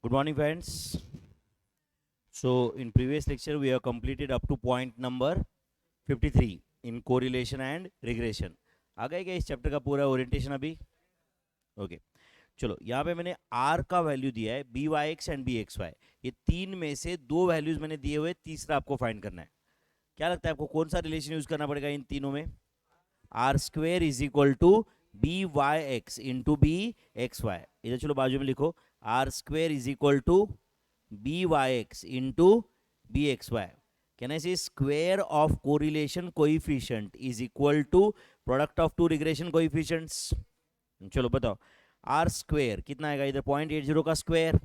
Good morning, friends. So, in previous lecture, we have completed up to point number 53 in correlation and regression. आ गया क्या इस chapter का पूरा orientation अभी? Okay चलो, यहाँ पे मैंने r का वैल्यू दिया है B Y x and B x Y. ये तीन में से दो वैल्यूज मैंने दिए हुए, तीसरा आपको फाइंड करना है. क्या लगता है आपको कौन सा रिलेशन यूज करना पड़ेगा इन तीनों में? R square is equal to B Y x into B x Y. इधर चलो बाजू में लिखो, R square is equal to byx into bxy. Can I say square of correlation coefficient is equal to product of two regression coefficients? चलो बताओ, r square कितना आएगा इधर 0.80 का स्क्वायर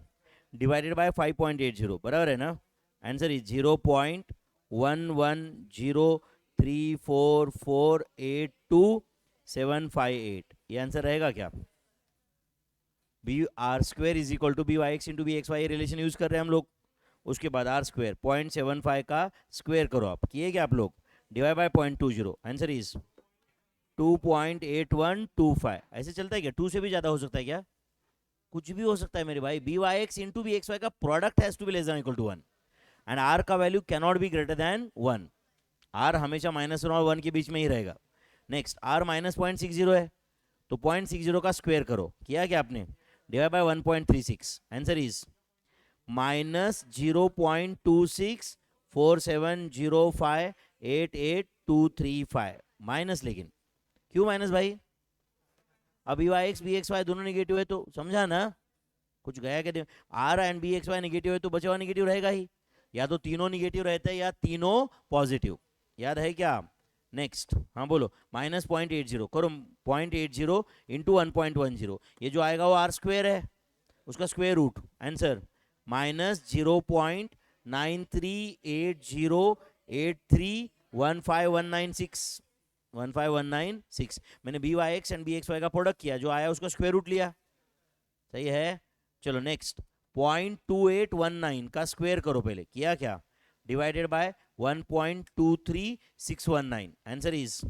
डिवाइडेड बाय 5.80, बराबर है ना? आंसर इज 0.11034482 ये आंसर रहेगा क्या? B R square is equal to B Y x into B x Y relation use कर रहे हैं हम लोग. उसके बाद आर स्क्वेयर 0.75 का स्क्वेयर करो, आप किए क्या आप लोग? Divide by 0.20, answer is 2.8125. ऐसे चलता है क्या? 2 से भी ज्यादा हो सकता है क्या? कुछ भी हो सकता है मेरे भाई. B Y x into B x Y का product has to be less than equal to 1 and R का value cannot be greater than 1. R हमेशा -1 और 1 के बीच में ही रहेगा. नेक्स्ट, आर -0.60 है तो 0.60 का स्क्वेयर करो, किया क्या आपने? Divide by 1.36, answer is -0.264705882235 minus. लेकिन क्यों माइनस भाई? अब Y X B x Y दोनों निगेटिव है तो समझा ना, कुछ गया क्या? R and B x Y negative है तो बचा हुआ निगेटिव रहेगा ही. या तो तीनों निगेटिव रहते हैं या तीनों पॉजिटिव. याद है क्या? नेक्स्ट, हाँ बोलो. -0.80 करो, 0.80 इंटू 1.10, ये जो आएगा वो आर स्क्वेयर है, उसका स्क्वेयर रूट. आंसर -0.9380831519 15196. मैंने B Y x and B x Y का प्रोडक्ट किया, जो आया उसका स्क्वेयर रूट लिया. सही है. चलो नेक्स्ट, 0.2819 का स्क्वेयर करो पहले, किया क्या? Divided bye 1.23619, answer is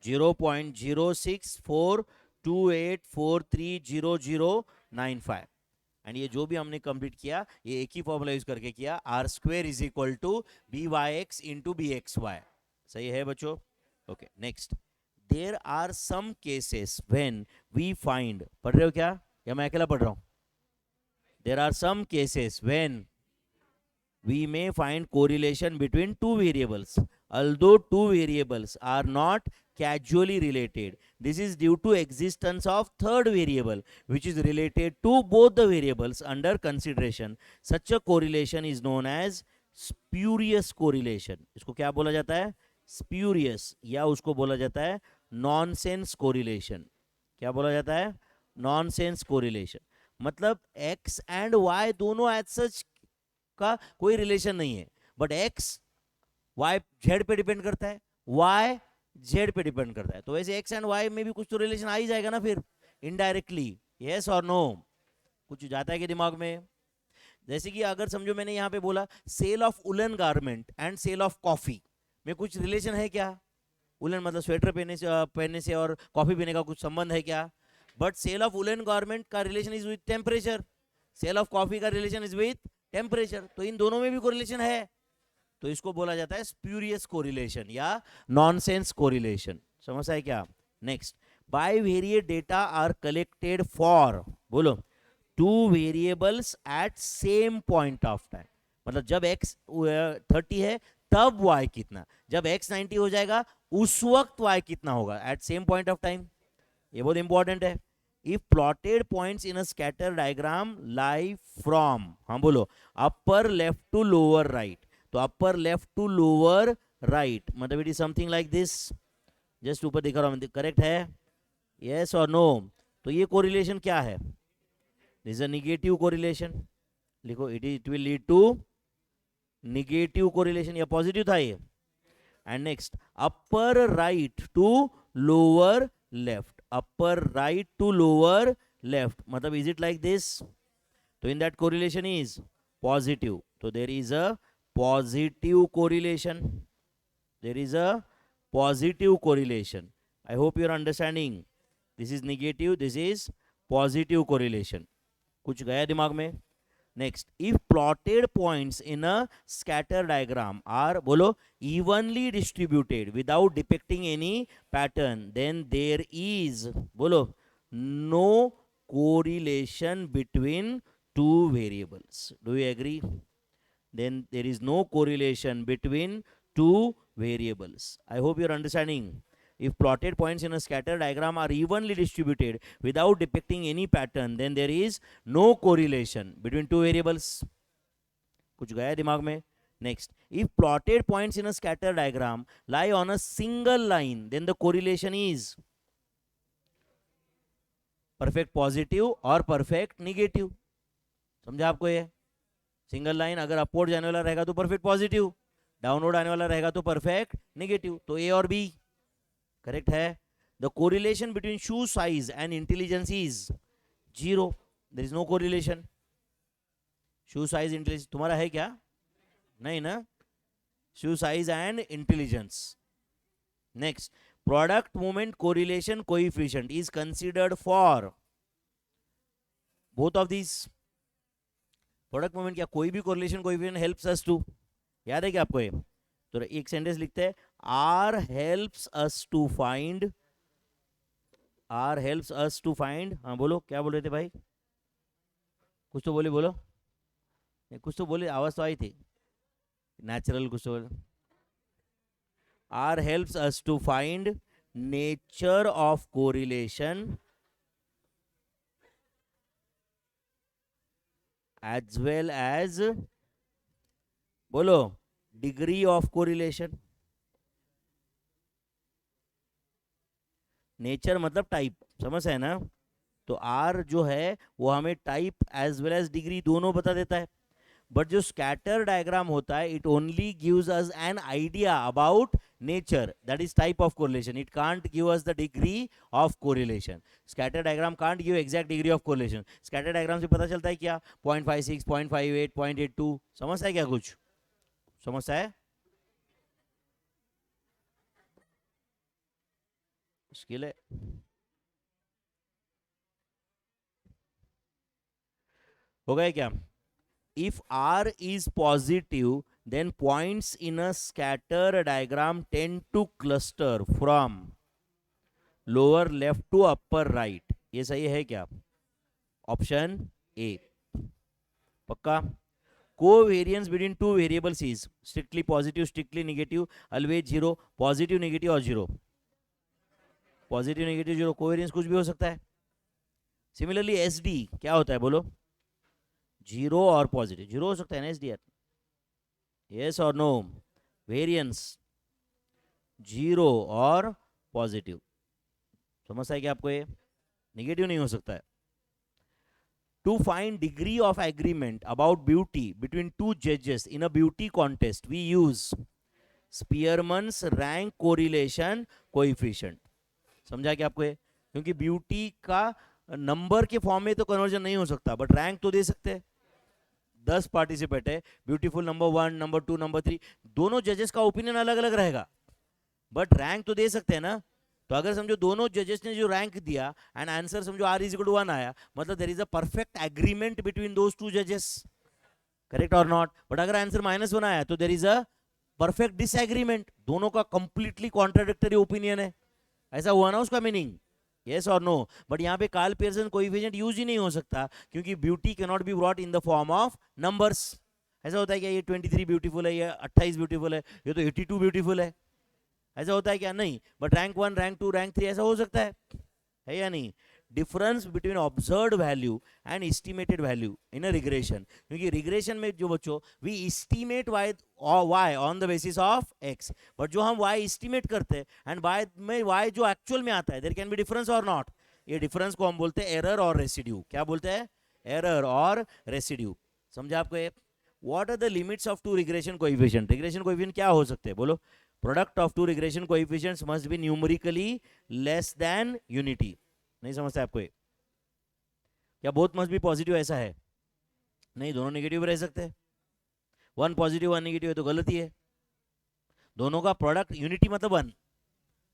0.064284300095. And ये जो भी हमने कंप्लीट किया ये एक ही फॉर्मूला यूज करके किया, r square is equal to B Y x into B x y. सही है बच्चों? Okay next, there are some cases when we find. पढ़ रहे हो क्या या मैं अकेला पढ़ रहा हूं? There are some cases when we may find correlation between two variables although two variables are not causally related. This is due to existence of third variable which is related to both the variables under consideration. Such a correlation is known as spurious correlation. इसको क्या बोला जाता है? spurious. या उसको बोला जाता है nonsense correlation. क्या बोला जाता है? nonsense correlation. मतलब x and y दोनों as such का कोई रिलेशन नहीं है, बट एक्स वाई जेड पे डिपेंड करता है, वाई जेड पे डिपेंड करता है. तो वैसे एक्स एंड वाई में भी कुछ तो रिलेशन आ ही जाएगा ना फिर, इनडायरेक्टली. यस और नो? कुछ जाता है कि दिमाग में? जैसे कि अगर समझो मैंने यहां पे बोला sale of woollen garment and sale of coffee में कुछ रिलेशन है क्या? उलन मतलब स्वेटर पहनने से और कॉफी पीने का कुछ संबंध है क्या? But sale of woollen garment का relation is with temperature, sale of coffee का रिलेशन इज विथ टेम्परेचर. तो इन दोनों में भी कोरिलेशन है, तो इसको बोला जाता है स्प्यूरियस कोरिलेशन या नॉनसेंस कोरिलेशन. समझ आए क्या? Next, bivariate data are collected for, बोलो, two variables at same point of time. मतलब जब x 30 है तब y कितना, जब x 90 हो जाएगा उस वक्त y कितना होगा at same point of time. ये बहुत इंपॉर्टेंट है. if plotted points in a scatter diagram lie from, हाँ बोलो, upper left to lower right, तो upper left to lower right मतलब it is something like this. Just ऊपर दिखा रहा हूं, करेक्ट है? यस और नो? तो ये कोरिलेशन क्या है? This is a negative correlation. लिखो, it will lead to negative correlation. या पॉजिटिव था ये? And next, upper right to lower left, upper right to lower left मतलब is it like this? तो in that correlation is positive. So there is a positive correlation. There is a positive correlation. I hope you are understanding. This is negative, this is positive correlation. कुछ गया दिमाग में? Next, if plotted points in a scatter diagram are बोलो evenly distributed without depicting any pattern, then there is बोलो no correlation between two variables. Do you agree? Then there is no correlation between two variables. I hope you're understanding. If plotted points in a scatter diagram are evenly distributed without depicting any pattern, then there is no correlation between two variables. कुछ गया दिमाग में? Next, if plotted points in a scatter diagram lie on a single line, then the correlation is perfect positive और perfect negative. समझा आपको ये? Single line अगर upward जाने वाला रहेगा तो परफेक्ट पॉजिटिव, डाउनवर्ड आने वाला रहेगा तो परफेक्ट नेगेटिव. तो ए और बी करेक्ट है. The correlation between shoe size and intelligence is 0. There is no correlation. Shoe size intelligence तुम्हारा है क्या? नहीं ना. Shoe size and intelligence. Next, product movement correlation coefficient is considered for both of these. Product movement क्या कोई भी correlation coefficient helps us to, याद है क्या आपको ये? तो एक सेंटेंस लिखते हैं, r helps us to find. R helps us to find. हाँ बोलो क्या बोल रहे थे भाई? कुछ तो बोले, बोलो कुछ तो बोले, आवाज तो आई थी नेचुरल कुछ तो. R helps us to find nature of correlation as well as बोलो डिग्री ऑफ कोरिलेशन. नेचर मतलब टाइप, समझ है ना? तो आर जो है वो हमें type as well as degree दोनों बता देता है. बट जो स्कैटर डायग्राम होता है it only gives us an idea about nature, that is type of correlation. It can't give us the degree of correlation. Scatter diagram can't give exact degree of correlation. Scatter diagram से पता चलता है क्या? 0.56, 0.58, 0.82. समझता है क्या? कुछ समझता है? मुश्किल है. हो गया क्या? If R is positive, then points in a scatter diagram tend to cluster from lower left to upper right. ये सही है क्या? ऑप्शन ए पक्का. Covariance between two variables is strictly positive, strictly negative, always 0, positive, negative और 0. Positive negative 0, covariance कुछ भी हो सकता है. सिमिलरली एस डी क्या होता है बोलो? 0 और पॉजिटिव. 0 हो सकता है ना एस डी आर? यस और नो? वेरियंस 0 और पॉजिटिव. समझता है क्या आपको ये? नेगेटिव नहीं हो सकता है. To find degree of agreement about beauty between two judges in a beauty contest, we use Spearman's rank correlation coefficient. समझा क्या आपको ये? क्योंकि ब्यूटी का नंबर के फॉर्म में तो कन्वर्जन नहीं हो सकता, बट रैंक तो दे सकते हैं. 10 पार्टिसिपेंट है, ब्यूटीफुल नंबर 1, नंबर 2, नंबर 3, दोनों जजेस का ओपिनियन अलग अलग रहेगा, बट रैंक तो दे सकते हैं ना. तो अगर समझो दोनों जजेस ने जो रैंक दिया एंड आंसर समझो R इज इक्वल टू 1 आया, मतलब there is a perfect agreement between those two जजेस. करेक्ट और नॉट? बट अगर आंसर -1 आया तो there is a perfect disagreement. दोनों का कंप्लीटली कॉन्ट्राडिक्टरी ओपिनियन है. ऐसा हुआ ना उसका मीनिंग? यस और नो? बट यहाँ पे कार्ल पियर्सन कोएफिशिएंट यूज ही नहीं हो सकता, क्योंकि beauty can not be brought in the form of numbers. ऐसा होता है क्या ये 23 ब्यूटीफुल है, ये 28 ब्यूटीफुल है, ये तो 82 ब्यूटीफुल है? ऐसा होता है क्या? नहीं. बट रैंक 1, रैंक 2, रैंक 3 ऐसा हो सकता है या नहीं? Difference between observed value and estimated value in a regression. क्योंकि रिग्रेशन में जो बच्चों we estimate y on the basis of x, but जो हम y एस्टिमेट करते हैं एंड y में y जो एक्चुअल में आता है, देयर कैन बी डिफरेंस और नॉट. ये डिफरेंस को हम बोलते हैं एरर और रेसिड्यू. क्या बोलते हैं? एरर और रेसिड्यू. समझा आपको ये? What are the limits of two regression coefficient? Regression coefficient क्या हो सकते हैं बोलो? Product of two regression coefficients must be numerically less than unity. नहीं समझता आपको ये? क्या बोथ मस्ट बी पॉजिटिव ऐसा है? नहीं, दोनों नेगेटिव रह सकते हैं. 1 पॉजिटिव 1 नेगेटिव है तो गलती है. दोनों का प्रोडक्ट यूनिटी मतलब 1,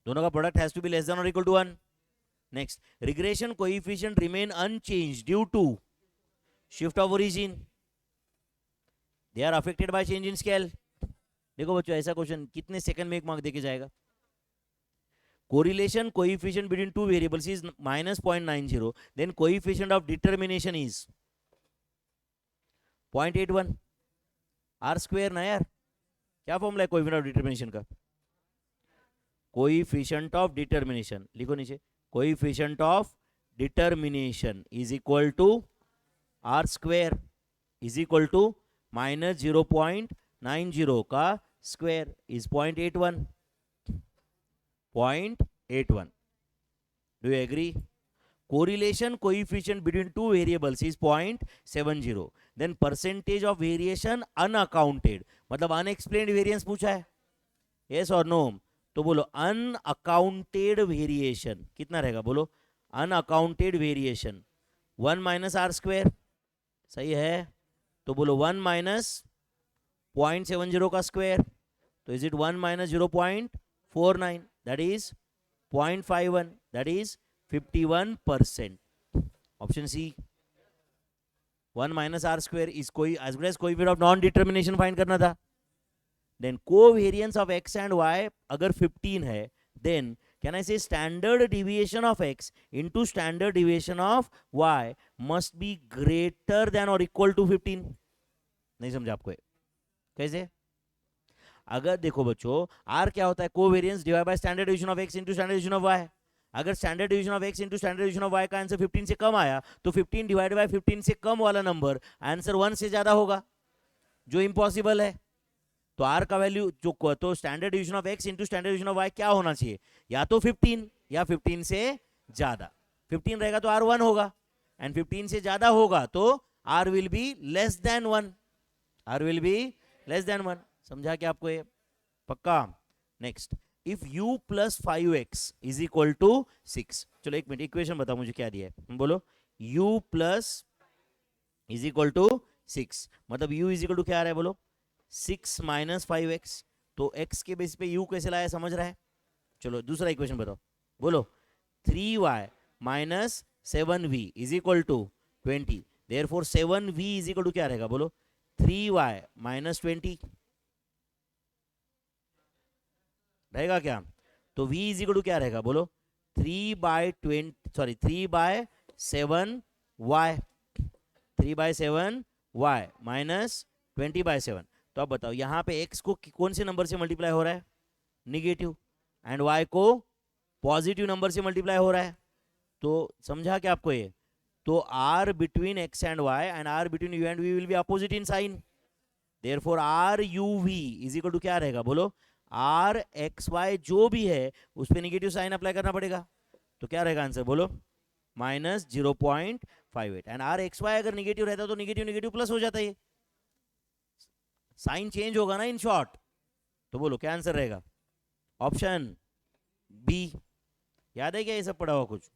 दोनों का product has to be less than और equal to 1. Next, regression coefficient remain unchanged due to shift of origin, they are affected by change in scale. देखो बच्चों, ऐसा क्वेश्चन कितने सेकंड में एक मार्क देके जाएगा? Correlation coefficient between two variables is -0.90, then coefficient of determination is 0.81 r square ना यार। क्या फॉर्मूला है कोएफिशिएंट ऑफ डिटर्मिनेशन का? कोएफिशिएंट ऑफ डिटर्मिनेशन लिखो नीचे, coefficient of determination is equal to r square is equal to -0.90 का square is 0.81। 0.81, do you agree? Correlation coefficient between two variables is 0.70, then percentage of variation unaccounted, मतलब unexplained variance पूछा है, yes or no? तो बोलो unaccounted variation कितना रहेगा? बोलो unaccounted variation 1 minus r square, सही है? तो बोलो 1 minus 0.70 का स्क्वायर, तो is it 1 minus 0.49, that is 0.51, that is 51%. Option C, 1 minus r square is as good as coefficient of non-determination find करना था। Then covariance of x and y अगर 15 है, then can I say standard deviation of x into standard deviation of y must be greater than or equal to 15? नहीं समझा आपको? कैसे? अगर देखो बच्चों, r क्या होता है? Covariance divide by standard division of x into standard division of y। अगर standard division of x into standard division of y का आंसर 15 से कम आया, तो 15 डिवाइड बाय 15 से कम वाला नंबर आंसर 1 से ज्यादा होगा, जो इम्पॉसिबल है। तो r का वैल्यू जो, तो standard division of x into standard division of y क्या होना चाहिए? या तो 15 या 15 से ज्यादा। 15 रहेगा तो r 1 होगा, एंड 15 से ज्यादा होगा तो r will be less than 1। r will be less than 1। समझा क्या आपको ये? पक्का? Next, if u plus 5x is equal to 6। चलो एक मिनट, इक्वेशन बताओ मुझे क्या दिया है, बोलो। u plus is equal to 6, मतलब u इज इक्वल टू क्या आ रहा है? बोलो 6 माइनस 5x। तो x के बेस पे u कैसे लाया, समझ रहा है? चलो दूसरा इक्वेशन बताओ, बोलो 3y minus 7v is equal to 20, therefore 7v is equal to क्या रहेगा? बोलो 3y माइनस 20 रहेगा क्या? तो v इज इक्वल टू क्या रहेगा? बोलो 3/7y माइनस 20/7। तो अब बताओ यहाँ पे x को कौन से नंबर से मल्टीप्लाई हो रहा है? निगेटिव, एंड y को पॉजिटिव नंबर से मल्टीप्लाई हो रहा है। तो समझा क्या आपको ये? तो r between x and y and r between u and v will be opposite in sign, therefore r u v is equal to क्या रहेगा? बोलो आर एक्स वाई जो भी है उस पर निगेटिव साइन अप्लाई करना पड़ेगा। तो क्या रहेगा आंसर? बोलो -0.58। एंड आर एक्स वाई अगर निगेटिव रहता तो निगेटिव निगेटिव प्लस हो जाता है, साइन चेंज होगा ना इन शॉर्ट। तो बोलो क्या आंसर रहेगा? Option B. याद है क्या ये सब पढ़ा हुआ कुछ?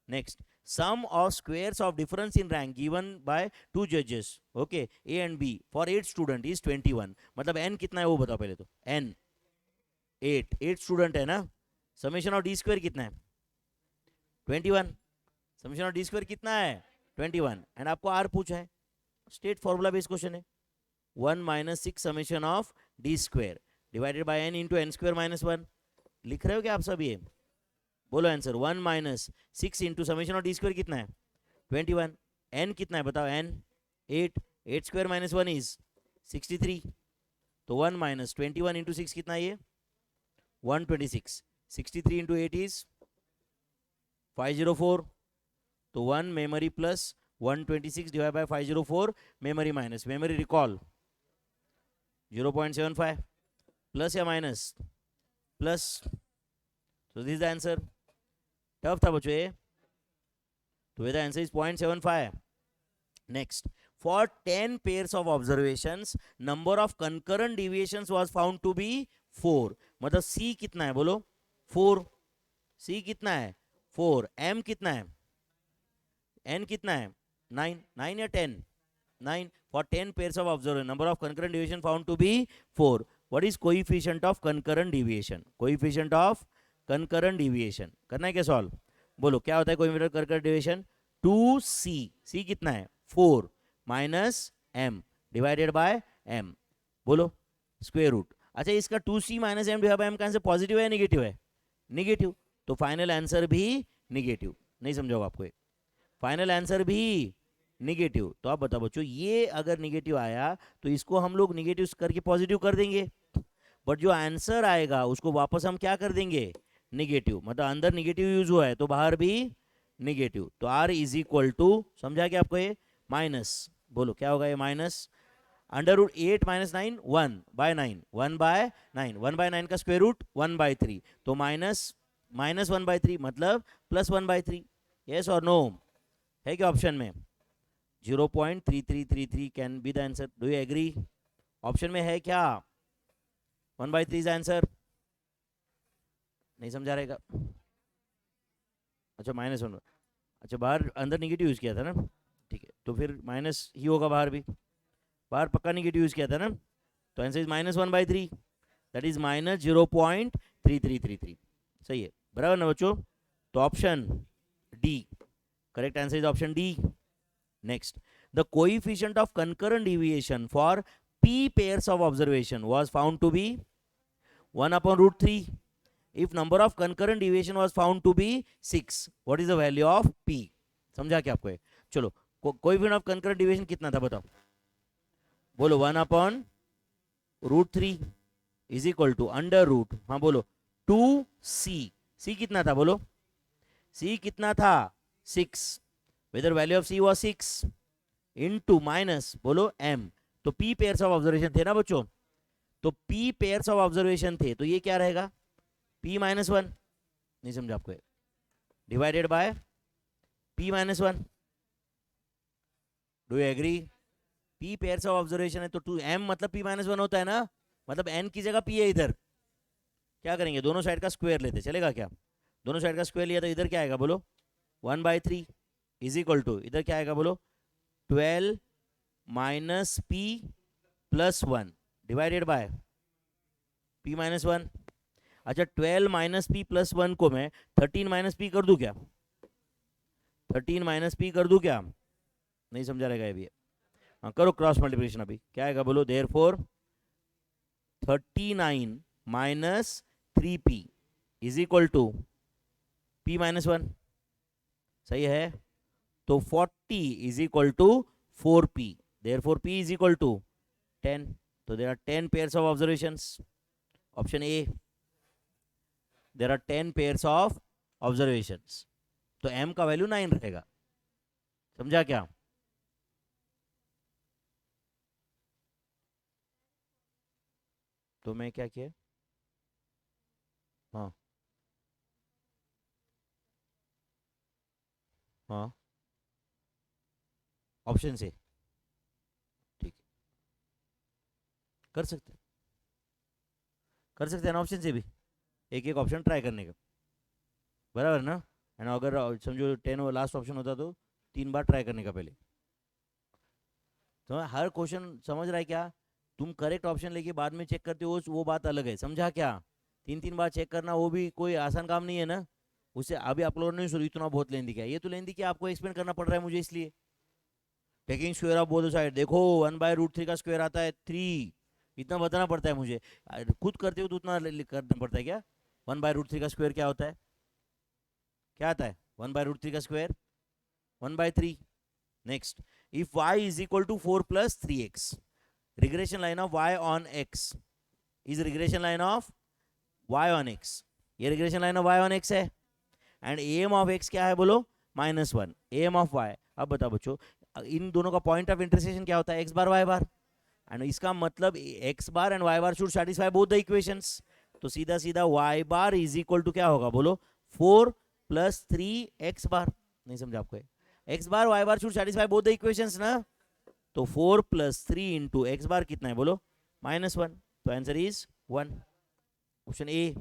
Next, sum of squares of difference in rank given by 2 जजेस, okay, A and B, for 8 student is 21। मतलब n कितना है वो बताओ पहले। तो n 8 स्टूडेंट है ना। समेशन ऑफ डी स्क्वायर कितना है? 21। समेशन ऑफ डी स्क्वायर कितना है? 21। एंड आपको r पूछा है, स्टेट फॉर्मूला बेस्ड क्वेश्चन है। 1 minus 6 summation of d square divided by n into n square minus 1। लिख रहे हो क्या आप सब ये? बोलो answer. 1 minus 6 into summation of d square कितना है? 21। n कितना है बताओ? n 8 square minus 1 is 63। तो 1 माइनस 21 इंटू 6 कितना है ये? 126। 63 इंटू 8 इज 504। तो 1 memory plus 126 divide by 504 memory minus memory recall 0.75 plus या minus? Plus. so this is the answer। Tough था बच्चों ये। तो the answer is 0.75। next, for 10 pairs of observations number of concurrent deviations was found to be 4। मतलब c कितना है? बोलो 4। c कितना है? 4। m कितना है? n कितना है? 9 या 10? 9। for 10 pairs of observation number of concurrent deviation found to be 4। what is coefficient of concurrent deviation? coefficient of concurrent deviation करना है क्या सॉल्व? बोलो क्या होता है coefficient of concurrent deviation? 2c। c कितना है? 4 minus m divided by m, बोलो स्क्वायर रूट। अच्छा, इसका 2c minus m divide by m का आंसर पॉजिटिव है नेगेटिव है? नेगेटिव, तो फाइनल आंसर भी नेगेटिव। नहीं समझाओ आपको, फाइनल आंसर भी नेगेटिव। तो आप बताओ बच्चों, ये अगर नेगेटिव आया तो इसको हम लोग नेगेटिव करके पॉजिटिव कर देंगे, बट जो आंसर आएगा उसको वापस हम क्या कर देंगे? नेगेटिव। मतलब अंदर नेगेटिव यूज हुआ है तो बाहर भी नेगेटिव। तो r इज इक्वल टू, समझा क्या आपको ये? माइनस, बोलो क्या होगा ये? Minus under root 8 minus 9 1 by 9, 1 by 9, 1 by 9 का स्क्वायर रूट 1 बाय 3, तो माइनस माइनस 1 बाय 3 मतलब प्लस 1 बाय 3। यस और नो? है क्या ऑप्शन में? 0.3333 can be the answer. Do you agree? Option में है क्या 1 बाय 3 इज आंसर? नहीं समझा रहेगा? अच्छा माइनस 1, अच्छा बाहर अंदर निगेटिव यूज किया था ना, ठीक है, तो फिर माइनस ही होगा बाहर भी, बाहर पक्का निगेटिव यूज किया था ना, तो answer is minus 1 by 3, that is minus 0.3333। सही है, बराबर ना बच्चों? तो option D correct answer is option D. Next, the coefficient of concurrent deviation for p pairs of observation was found to be 1 upon root 3 if number of concurrent deviation was found to be 6, what is the value of p? समझा क्या आपको? चलो, coefficient of concurrent deviation कितना था बताओ, बोलो 1 upon root 3 is equal to under root, हाँ बोलो 2c, c कितना था बोलो? c कितना था? 6, whether value of c was 6 into minus बोलो m, तो p पेयर्स ऑफ ऑब्जर्वेशन थे ना बच्चों, तो p पेयर्स ऑफ ऑब्जर्वेशन थे, तो ये क्या रहेगा? p माइनस 1, नहीं समझा आपको, divided by p minus 1। Do you agree? p pairs of observation है तो 2m मतलब p माइनस 1 होता है ना, मतलब n की जगह p है इधर, क्या करेंगे? दोनों साइड का स्क्वायर लेते, चलेगा क्या? दोनों साइड का स्क्वायर लिया तो इधर क्या आएगा बोलो? 1 बाई 3 इज इक्वल टू, इधर क्या आएगा बोलो? 12 minus p plus 1 divided by p minus 1। अच्छा 12 माइनस p प्लस 1 को मैं 13 माइनस p कर दूं क्या? 13 माइनस p कर दूं क्या? नहीं समझा रहेगा ये भी। हाँ करो क्रॉस मल्टीप्लिकेशन, अभी क्या आएगा बोलो? Therefore 39 minus 3p is equal to p minus 1, सही है? तो 40 is equal to 4p, therefore p is equal to 10, तो there are 10 pairs of observations. Option A, there are 10 pairs of observations, तो m का वैल्यू 9 रहेगा, समझा क्या? तो मैं क्या किया? हाँ हाँ, ऑप्शन से, ठीक है, कर सकते हैं ना ऑप्शन से भी, एक एक ऑप्शन ट्राई करने का, बराबर ना? एंड अगर समझो 10 वो लास्ट ऑप्शन होता तो 3 बार ट्राई करने का पहले। तो हर क्वेश्चन समझ रहा है क्या? तुम करेक्ट ऑप्शन लेके बाद में चेक करते हो वो बात अलग है, समझा क्या? 3 3 बार चेक करना वो भी कोई आसान काम नहीं है ना, उससे अभी आप लोगों ने इतना बहुत लेंदी क्या? ये तो लेंदी कि आपको एक्सप्लेन करना पड़ रहा है मुझे, इसलिए taking square of both side, देखो 1 बाय रूट 3 का स्क्वायर आता है 3, इतना बताना पड़ता है मुझे, खुद करते हो तो उतना करना पड़ता है क्या? 1 बाय रूट 3 का स्क्वायर क्या होता है? क्या आता है 1 बाय रूट 3 का square? 1 by 3। Next, if y is equal to 4 plus 3x, regression line of y on x is regression line of y on x, ये regression line of y on x है, and m of x क्या है बोलो? -1, M of y। अब बताओ बच्चों, इन दोनों का पॉइंट ऑफ इंटरसेक्शन क्या होता है? x bar y bar, and इसका मतलब x bar and y bar should satisfy both the equations, तो सीधा सीधा y bar is equal to क्या होगा बोलो? 4 प्लस 3x बार। नहीं समझा आपको? x bar y bar should satisfy both the equations ना, तो 4 प्लस 3 इंटू एक्स बार कितना है बोलो? -1, तो answer is 1, option A.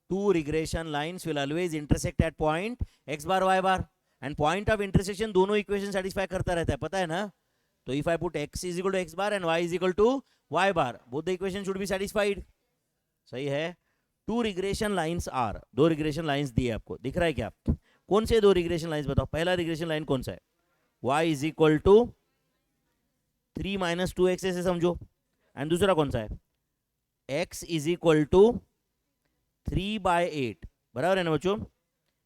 Two regression lines will always intersect at point x bar y bar, and point of intersection दोनों equation satisfy करता रहता है, पता है ना? तो if I put x is equal to x bar and y is equal to y bar, both the equation should be satisfied, सही है? टू रिग्रेशन लाइंस आर, दो रिग्रेशन लाइंस दिए आपको, दिख रहा है क्या? कौन से दो रिग्रेशन लाइंस बताओ? पहला रिग्रेशन लाइन कौन सा है? y is equal to 3 minus 2x ऐसे समझो। एंड दूसरा कौन सा है, x इज इक्वल टू 3/8, बराबर है ना बच्चों।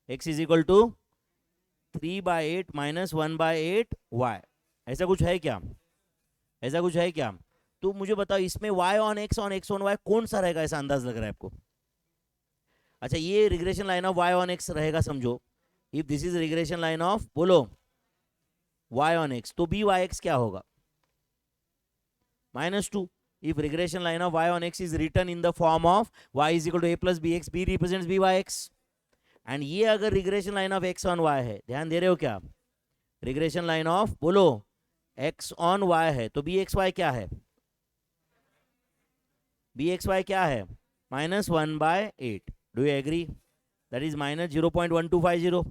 x is equal to 3/8 minus 1/8 y, ऐसा कुछ है क्या, ऐसा कुछ है क्या। तो मुझे बताओ इसमें y on x on y कौन सा रहेगा, ऐसा अंदाज लग रहा है आपको। अच्छा ये regression line of y on x रहेगा समझो। If this is regression line of, बोलो y ऑन x, तो बी वाई एक्स क्या होगा, -2। if regression line of y on x is written in the form of y is equal to a plus bx, b represents b by x, and ये अगर regression line of x on y है, ध्यान दे रहे हो क्या, regression line of, बोलो x on y है, तो बी एक्स वाई क्या है, बी एक्स वाई क्या है, -1/8। Do you agree, that is -0.1250,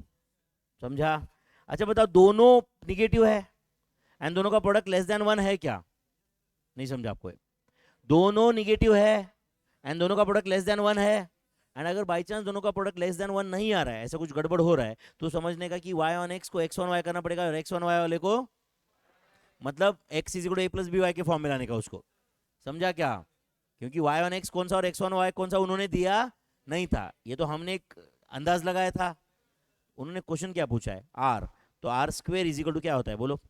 समझा। अच्छा बताओ दोनों निगेटिव है एंड दोनों का प्रोडक्ट लेस देन 1 है क्या, नहीं समझा आपको, दोनों निगेटिव है एंड दोनों का प्रोडक्ट लेस देन 1 है। एंड अगर बाई चांस दोनों का प्रोडक्ट लेस देन 1 नहीं आ रहा है, ऐसा कुछ गड़बड़ हो रहा है, तो समझने का कि y ऑन x को x ऑन y करना पड़ेगा, और x ऑन y वाले को मतलब x is equal to a plus b y के फॉर्म में लाने का उसको, समझा क्या। क्योंकि y ऑन x कौन सा और x ऑन y कौन सा उन्होंने दिया नहीं था, ये तो हमने एक अंदाज लगाया था। उन्होंने क्वेश्चन क्या पूछा है, r, तो r square is equal to क्या होता है, बोलो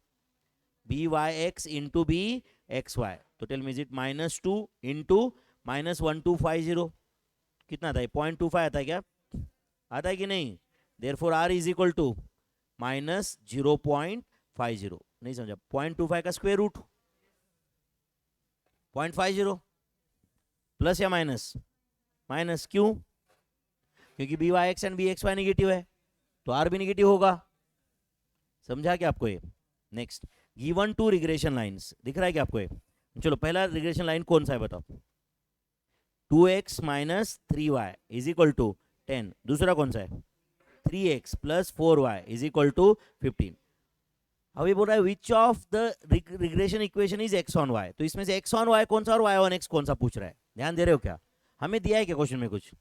B Y x into B x Y, तो tell me is it -2 into -1250, कितना आता है 0.25 आता है क्या, आता है कि नहीं। Therefore r is equal to -0.50, नहीं समझा, 0.25 का स्क्वायर रूट 0.50, प्लस या माइनस, माइनस क्यों, क्योंकि b Y x and B x Y negative है, तो r भी निगेटिव होगा, समझा क्या आपको ये। Next, given two regression lines, दिख रहा है क्या आपको ये, चलो पहला रिग्रेशन लाइन कौन सा है बताओ, 2x minus 3y is equal to 10, दूसरा कौन सा है 3x plus 4y is equal to 15। अब ये बोल रहा है which of the regression equation is x on y, तो इसमें से x ऑन y कौन सा और y ऑन x कौन सा पूछ रहा है, ध्यान दे रहे हो क्या, हमें दिया है क्या क्वेश्चन में, कुछ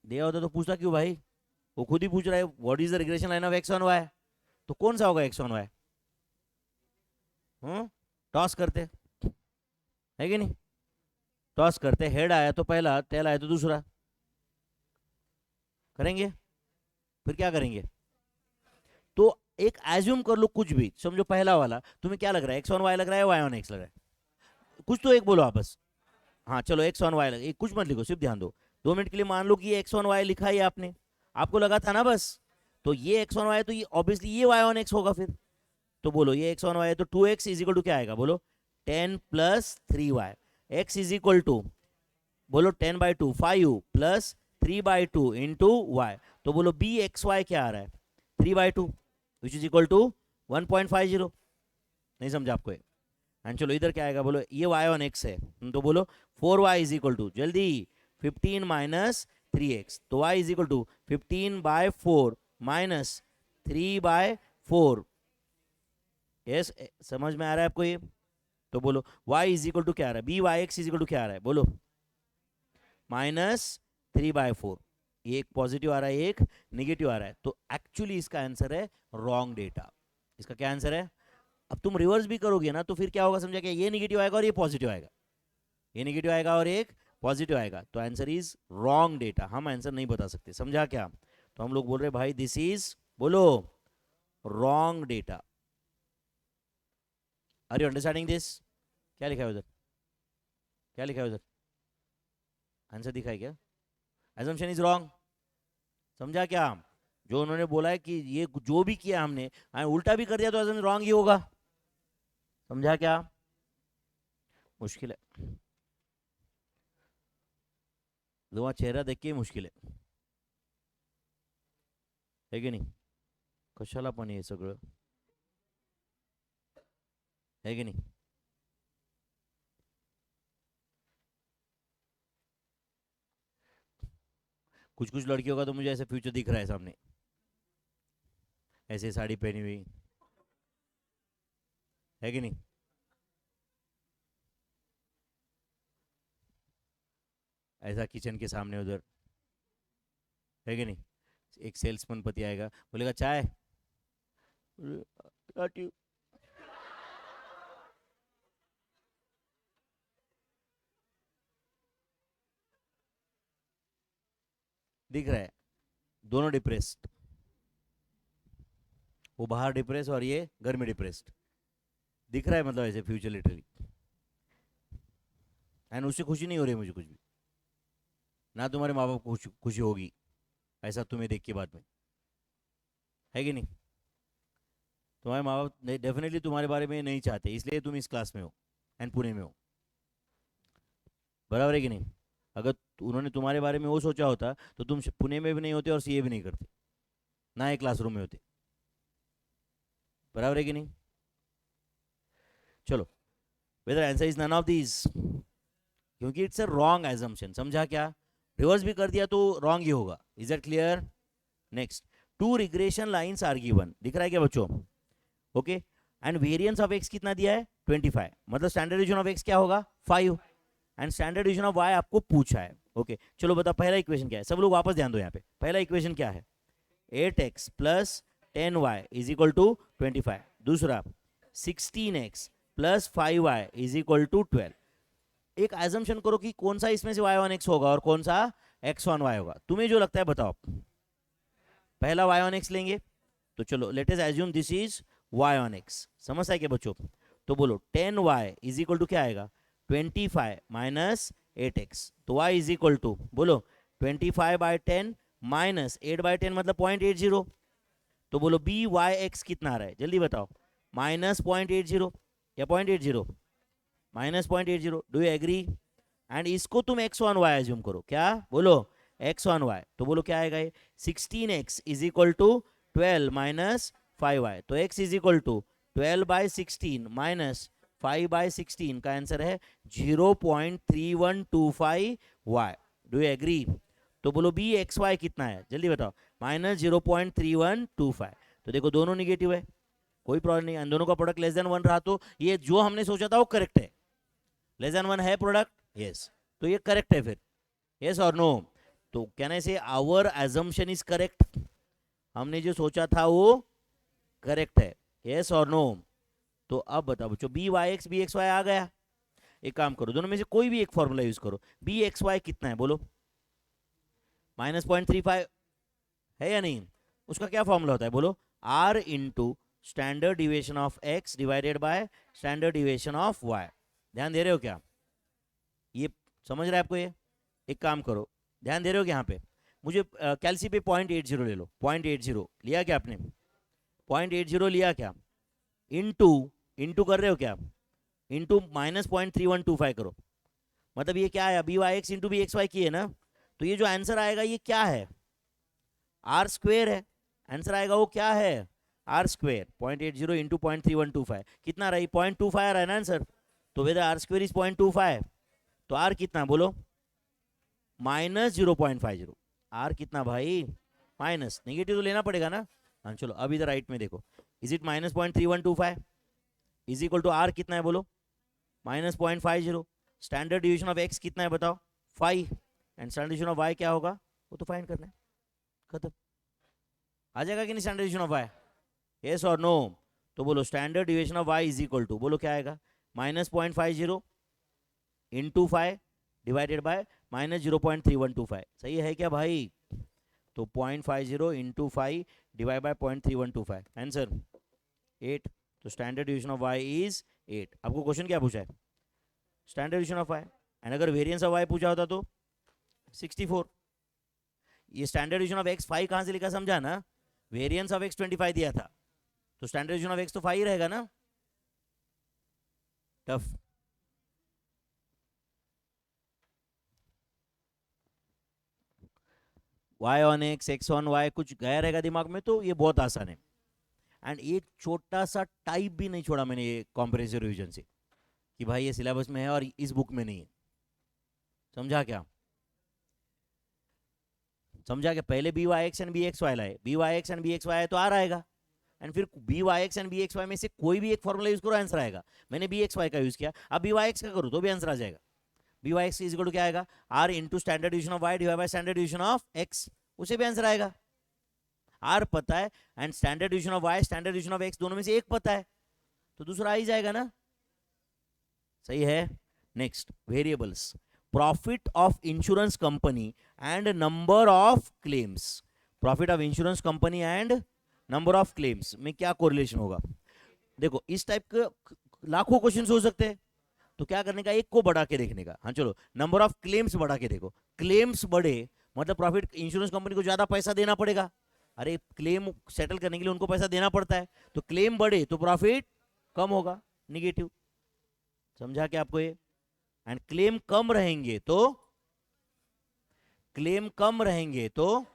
दिया होता तो पूछता क्यों भाई, वो खुद ही पूछ रहा है what is the regression line of x on y, तो कौन सा होगा x ऑन y, टॉस करते है कि नहीं, टॉस करते, हेड आया तो पहला, टेल आया तो दूसरा, करेंगे, फिर क्या करेंगे, तो एक एज्यूम कर लो कुछ भी, समझो पहला वाला तुम्हें क्या लग रहा है, एक्स ऑन वाई लग रहा है, वाई ऑन एक्स लग रहा है, कुछ तो एक बोलो आप बस। हाँ चलो एक्स ऑन वाई, एक कुछ मत लिखो, सिर्फ ध्यान दो, 2 मिनट के लिए मान लो कि ये एक्स ऑन वाई लिखा है आपने, आपको लगा था ना बस, तो ये एक्स ऑन वाई, तो ये ऑब्वियसली ये वाई ऑन एक्स होगा फिर, तो बोलो ये एक्स ऑन वाई है, तो 2x इज इक्वल टू क्या आएगा, बोलो 10 plus 3y, x is equal to, बोलो 10/2 5 प्लस 3/2 इंटू वाई, तो बोलो बी एक्स वाई क्या आ रहा है 3/2 विच इज इक्वल टू 1.50, नहीं समझा आपको ये। एंड चलो इधर क्या आएगा, बोलो ये y ऑन x है, तो बोलो 4y इज इक्वल टू, जल्दी 15 माइनस 3x, तो y is equal to 15/4 minus 3/4, yes समझ में आ रहा है आपको ये, तो बोलो y इज इक्वल टू क्या आ रहा है, B Y x is equal to क्या आ रहा है, बोलो -3/4, ये एक पॉजिटिव आ रहा है एक निगेटिव आ रहा है, तो एक्चुअली इसका आंसर है रॉन्ग डेटा, इसका क्या आंसर है। अब तुम रिवर्स भी करोगे ना तो फिर क्या होगा, समझा क्या, ये निगेटिव आएगा और ये पॉजिटिव आएगा, ये निगेटिव आएगा और एक पॉजिटिव आएगा, तो आंसर इज रॉन्ग डेटा, हम आंसर नहीं बता सकते, समझा क्या। तो हम लोग बोल रहे भाई दिस इज, बोलो wrong data, are you understanding this, क्या लिखा है उधर, क्या लिखा है उधर, आंसर दिखा है क्या, assumption इज रॉन्ग, समझा क्या, जो उन्होंने बोला है कि ये जो भी किया हमने उल्टा भी कर दिया तो assumption रॉन्ग ही होगा, समझा क्या, मुश्किल है, तुम्हारा चेहरा देख के ही मुश्किल है की नाही, कशाला पण हे सगळं, है की नहीं। कुछ कुछ लड़कियों का तो मुझे ऐसे फ्यूचर दिख रहा है सामने, ऐसे साड़ी पहनी हुई, है कि नहीं, ऐसा किचन के सामने उधर, है कि नहीं, एक सेल्समैन पति आएगा बोलेगा चाय, Got you. दिख रहा है दोनों डिप्रेस्ड, वो बाहर डिप्रेस और ये घर में डिप्रेस्ड दिख रहा है, मतलब ऐसे फ्यूचर लिटरली। एंड उससे खुशी नहीं हो रही मुझे कुछ भी, ना तुम्हारे माँ बाप को खुशी होगी ऐसा तुम्हें देख के बाद में, है कि नहीं? तुम्हारे माँ बाप डेफिनेटली तुम्हारे बारे में नहीं चाहते, इसलिए तुम इस क्लास में हो एंड पुणे में हो, बराबर है कि नहीं? अगर उन्होंने तुम्हारे बारे में वो सोचा होता तो तुम पुणे में भी नहीं होते और सीए भी नहीं करते, ना एक क्लासरूम में होते, बराबर है कि नहीं? चलो, whether answer is none of these, क्योंकि इट्स अ रॉन्ग एजम्पशन। समझा क्या? रिवर्स भी कर दिया तो रॉन्ग ही होगा। Is that clear? Next, two regression lines are given, दिख रहा है क्या बच्चों? Okay, and variance of x कितना दिया है? 25, मतलब स्टैंडर्ड डिवीजन ऑफ एक्स क्या होगा? 5, and standard division of y आपको पूछा है। ओके, चलो बताओ पहला इक्वेशन क्या है? सब लोग वापस ध्यान दो यहाँ पे, पहला इक्वेशन क्या है? 8x plus 10y is equal to 25। दूसरा 16x plus 5y is equal to 12। एक एजम्पशन करो कि कौन सा इसमें से y1x होगा और कौन सा x1y होगा, तुम्हें जो लगता है बताओ। पहला y1x लेंगे, तो चलो let us assume this is y1x, समझता है क्या बच्चों? तो बोलो 10y इज इक्वल टू क्या आएगा? 25 माइनस 8x, तो y इज इक्वल टू बोलो 25/10 माइनस 8/10 मतलब 0.80, तो बोलो बी वाई एक्स कितना आ रहा है जल्दी बताओ? माइनस 0.80 या 0.80? Minus 0.80, do you agree? And इसको तुम x1y एज्यूम करो, क्या बोलो? x1y, तो बोलो क्या आएगा ये? 16x is equal to 12 minus 5y, तो x is equal to 12/16 minus 5/16 का आंसर है 0.3125y। Do you agree? तो बोलो बी एक्स वाई कितना है जल्दी बताओ? माइनस 0.3125। तो देखो दोनों निगेटिव है, कोई प्रॉब्लम नहीं, दोनों का प्रोडक्ट लेस देन 1 रहा तो ये जो हमने सोचा था वो करेक्ट है। लेस देन 1 है प्रोडक्ट, यस, तो ये करेक्ट है फिर, यस और नो? तो कैन आई से आवर एजम्पशन इज करेक्ट? हमने जो सोचा था वो करेक्ट है, यस और नो? तो अब बताओ बच्चों, बी वाई एक्स वाई आ गया। एक काम करो, दोनों में से कोई भी एक फॉर्मूला यूज करो। बी एक्स वाई कितना है बोलो? माइनस 0.35 है या नहीं? उसका क्या फॉर्मूला होता है बोलो? R into standard deviation of x divided by standard deviation of y. ध्यान दे रहे हो क्या? ये समझ रहे हैं आपको? ये एक काम करो, ध्यान दे रहे हो कि यहाँ पे मुझे कैलसी पे 0.80 ले लो। 0.80 लिया क्या आपने? 0.80 लिया क्या? इंटू इंटू कर रहे हो क्या? इंटू माइनस 0.3125 करो, मतलब ये क्या है? B Y x into B x y की है ना, तो ये जो आंसर आएगा ये क्या है? आर स्क्वेयर है। आंसर आएगा वो क्या है? Are square. 0.80 इंटू 0.3125 कितना रही? 0.25 आ रहा है ना आंसर, तो वेदर आर स्क्वेयर इज 0.25, तो आर कितना बोलो? माइनस 0.50। आर कितना भाई? माइनस, नेगेटिव तो लेना पड़ेगा ना। हाँ चलो, अब इधर राइट में देखो, is it minus 0.3125 is equal to r कितना है बोलो? Minus 0.50। Standard division of x कितना है बताओ? 5, and standard division of y क्या होगा वो तो फाइंड करना है, खत्म। आ जाएगा कि नहीं standard division of y? Yes और नो? तो बोलो standard division of y is equal to बोलो क्या आएगा? Minus 0.50 into 5 divided by minus 0.3125। सही है क्या भाई? तो 0.50 इंटू 5 डिवाइड बाय 0.3125, आंसर 8। तो standard division of y is 8। आपको क्वेश्चन क्या पूछा है? Standard division of y, and अगर वेरिएंस ऑफ वाई पूछा होता तो 64। ये स्टैंडर्ड डिविजन ऑफ एक्स 5 कहां से लिखा समझा ना? वेरिएंस ऑफ एक्स 25 दिया था, तो स्टैंडर्ड डिविजन ऑफ एक्स तो 5 ही रहेगा ना। Tough. y on x, x on y कुछ गया रहेगा दिमाग में तो ये बहुत आसान है। एंड एक छोटा सा टाइप भी नहीं छोड़ा मैंने ये कॉम्प्रिहेंसिव रिवीजन से कि भाई ये सिलेबस में है और इस बुक में नहीं है। समझा क्या? समझा क्या? पहले B Y x and B x Y लाए, B Y x and B x Y तो आर आएगा, एंड फिर B Y x and B x Y में से कोई भी एक फॉर्मूला यूज करो, आंसर आएगा। मैंने बी एक्स वाई का यूज किया, अब बी वाई एक्स का करो तो भी आंसर आ जाएगा। B Y x is equal to क्या आएगा? R into standard division of y divide by standard division of x, उसे भी आंसर आएगा। आर पता है and standard division of y standard division of x दोनों में से एक पता है, तो दूसरा आ ही जाएगा ना, सही है। Next variables, profit of insurance company and number of claims, profit of insurance company and number of claims में क्या कोरिलेशन होगा। देखो इस टाइप के लाखों क्वेश्चन हो सकते हैं, तो क्या करने का, एक को बढ़ा के देखने का। हाँ चलो, नंबर ऑफ क्लेम्स बढ़ा के देखो, क्लेम्स बढ़े मतलब प्रॉफिट इंश्योरेंस कंपनी को ज्यादा पैसा देना पड़ेगा, अरे क्लेम सेटल करने के लिए उनको पैसा देना पड़ता है, तो क्लेम बढ़े तो प्रॉफिट कम होगा, निगेटिव। समझा क्या आपको ये। एंड क्लेम कम रहेंगे तो, क्लेम कम रहेंगे तो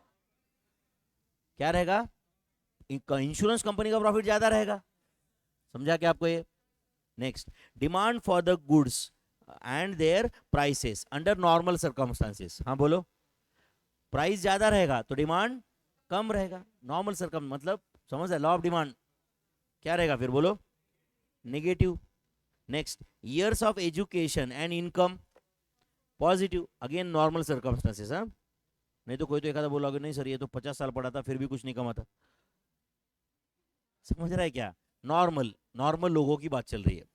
क्या रहेगा, इंश्योरेंस कंपनी का प्रॉफिट ज्यादा रहेगा। समझा क्या आपको ये। Next, demand for the goods and their prices under normal circumstances. हाँ बोलो, प्राइस ज्यादा रहेगा तो डिमांड कम रहेगा, नॉर्मल सर्कम मतलब समझ है, लॉ ऑफ डिमांड क्या रहेगा फिर बोलो, negative. Next, years of education and income positive, again normal circumstances. हाँ, नहीं तो कोई तो एक आधा बोलोगे नहीं सर ये तो 50 साल पढ़ा था फिर भी कुछ नहीं कमाता, समझ रहा है क्या। नॉर्मल, नॉर्मल लोगों की बात चल रही है,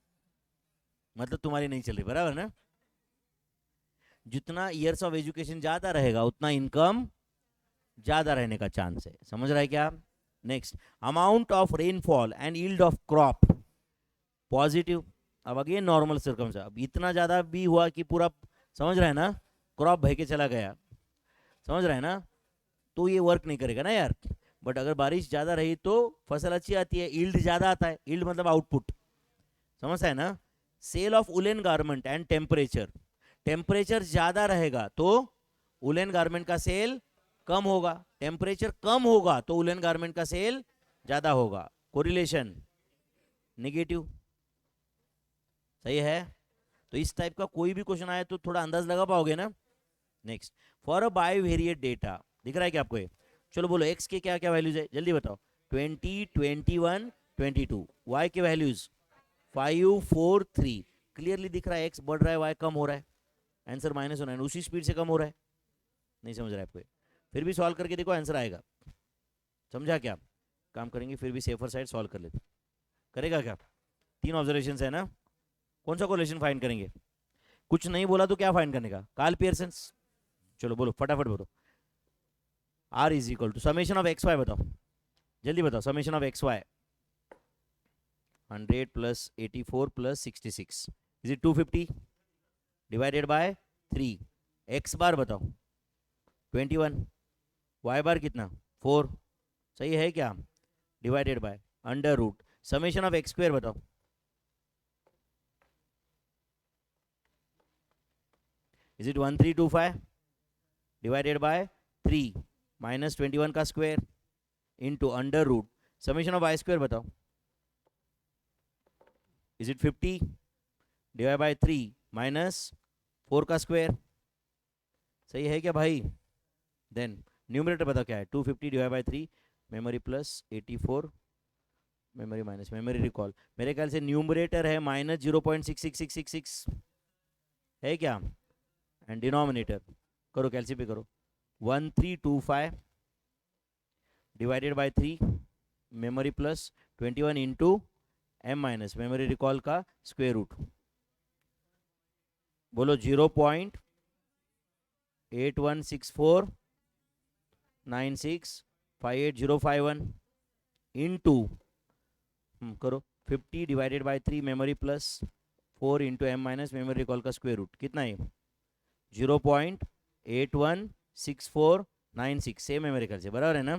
मतलब तुम्हारी नहीं चल रही, बराबर ना। जितना ईयर्स ऑफ एजुकेशन ज्यादा रहेगा उतना इनकम ज्यादा रहने का चांस है, समझ रहा है क्या। Next, amount of rainfall and yield of crop positive, अब अगेन नॉर्मल सर्कमस्टेंस, अब इतना ज्यादा भी हुआ कि पूरा, समझ रहा है ना, क्रॉप बह के चला गया, समझ रहा है ना, तो ये वर्क नहीं करेगा ना यार। बट अगर बारिश ज्यादा रही तो फसल अच्छी आती है, यील्ड ज्यादा आता है, यील्ड मतलब आउटपुट, समझता है ना। Sale of woollen garment and temperature, temperature ज्यादा रहेगा तो उलेन गारमेंट का सेल कम होगा, टेम्परेचर कम होगा तो उलेन गारमेंट का सेल ज्यादा होगा, कोरिलेशन नेगेटिव, सही है। तो इस टाइप का कोई भी क्वेश्चन आए तो थोड़ा अंदाज लगा पाओगे ना। Next, for a bivariate data, दिख रहा है क्या आपको ये, चलो बोलो एक्स के क्या क्या वैल्यूज है जल्दी बताओ, 20, 21, 22, वाई के वैल्यूज 5, 4, 3, क्लियरली दिख रहा है एक्स बढ़ रहा है वाई कम हो रहा है, आंसर माइनस होना है, उसी स्पीड से कम हो रहा है, नहीं समझ रहा है आपको ये? फिर भी सॉल्व करके देखो आंसर आएगा, समझा क्या। काम करेंगे फिर भी सेफर साइड सॉल्व कर लेते, करेगा क्या। 3 ऑब्जर्वेशन है ना, कौन सा कोरिलेशन फाइंड करेंगे, कुछ नहीं बोला तो क्या फाइंड करने का, कार्ल पियर्सन, चलो बोलो फटाफट बोलो। R is equal to summation of x Y, बताओ जल्दी बताओ, summation of x Y 100 plus 84 plus 66 is it 250 divided by 3, X bar बताओ 21, वाई बार कितना 4, सही है क्या, divided by under root summation of X square बताओ, is it 1325 divided by 3 minus 21 का square into under root summation of Y square बताओ, is it 50 divide by 3 minus 4 का square, सही है क्या भाई। देन न्यूमरेटर बताओ क्या है, 250 divide by 3 memory plus 84 memory minus memory recall, मेरे ख्याल से न्यूमरेटर है माइनस 0.66666 है क्या, एंड डिनोमिनेटर करो कैलसी पे करो 1325 divided by 3 memory plus 21 into m minus memory recall का स्क्वायर रूट, बोलो 0.81649658 इंटू करो 50 divided by 3 memory plus 4 into m minus memory recall का स्क्वायर रूट, कितना है 0.816496, सेम है मेरे ख्याल से, बराबर है ना,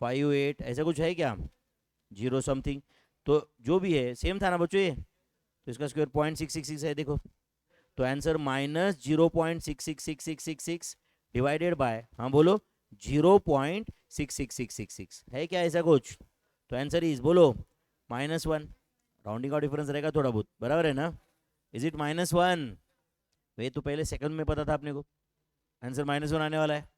58 ऐसा कुछ है क्या, 0 समथिंग, तो जो भी है सेम था ना बच्चों ये, तो इसका स्क्वायर 0.6666 है देखो, तो आंसर माइनस 0.666666 डिवाइडेड बाय, हाँ बोलो 0.66666 है क्या ऐसा कुछ, तो आंसर इज बोलो -1, राउंडिंग का डिफरेंस रहेगा थोड़ा बहुत, बराबर है ना, इज इट -1, ये तो पहले सेकंड में पता था अपने को, आंसर -1 आने वाला है।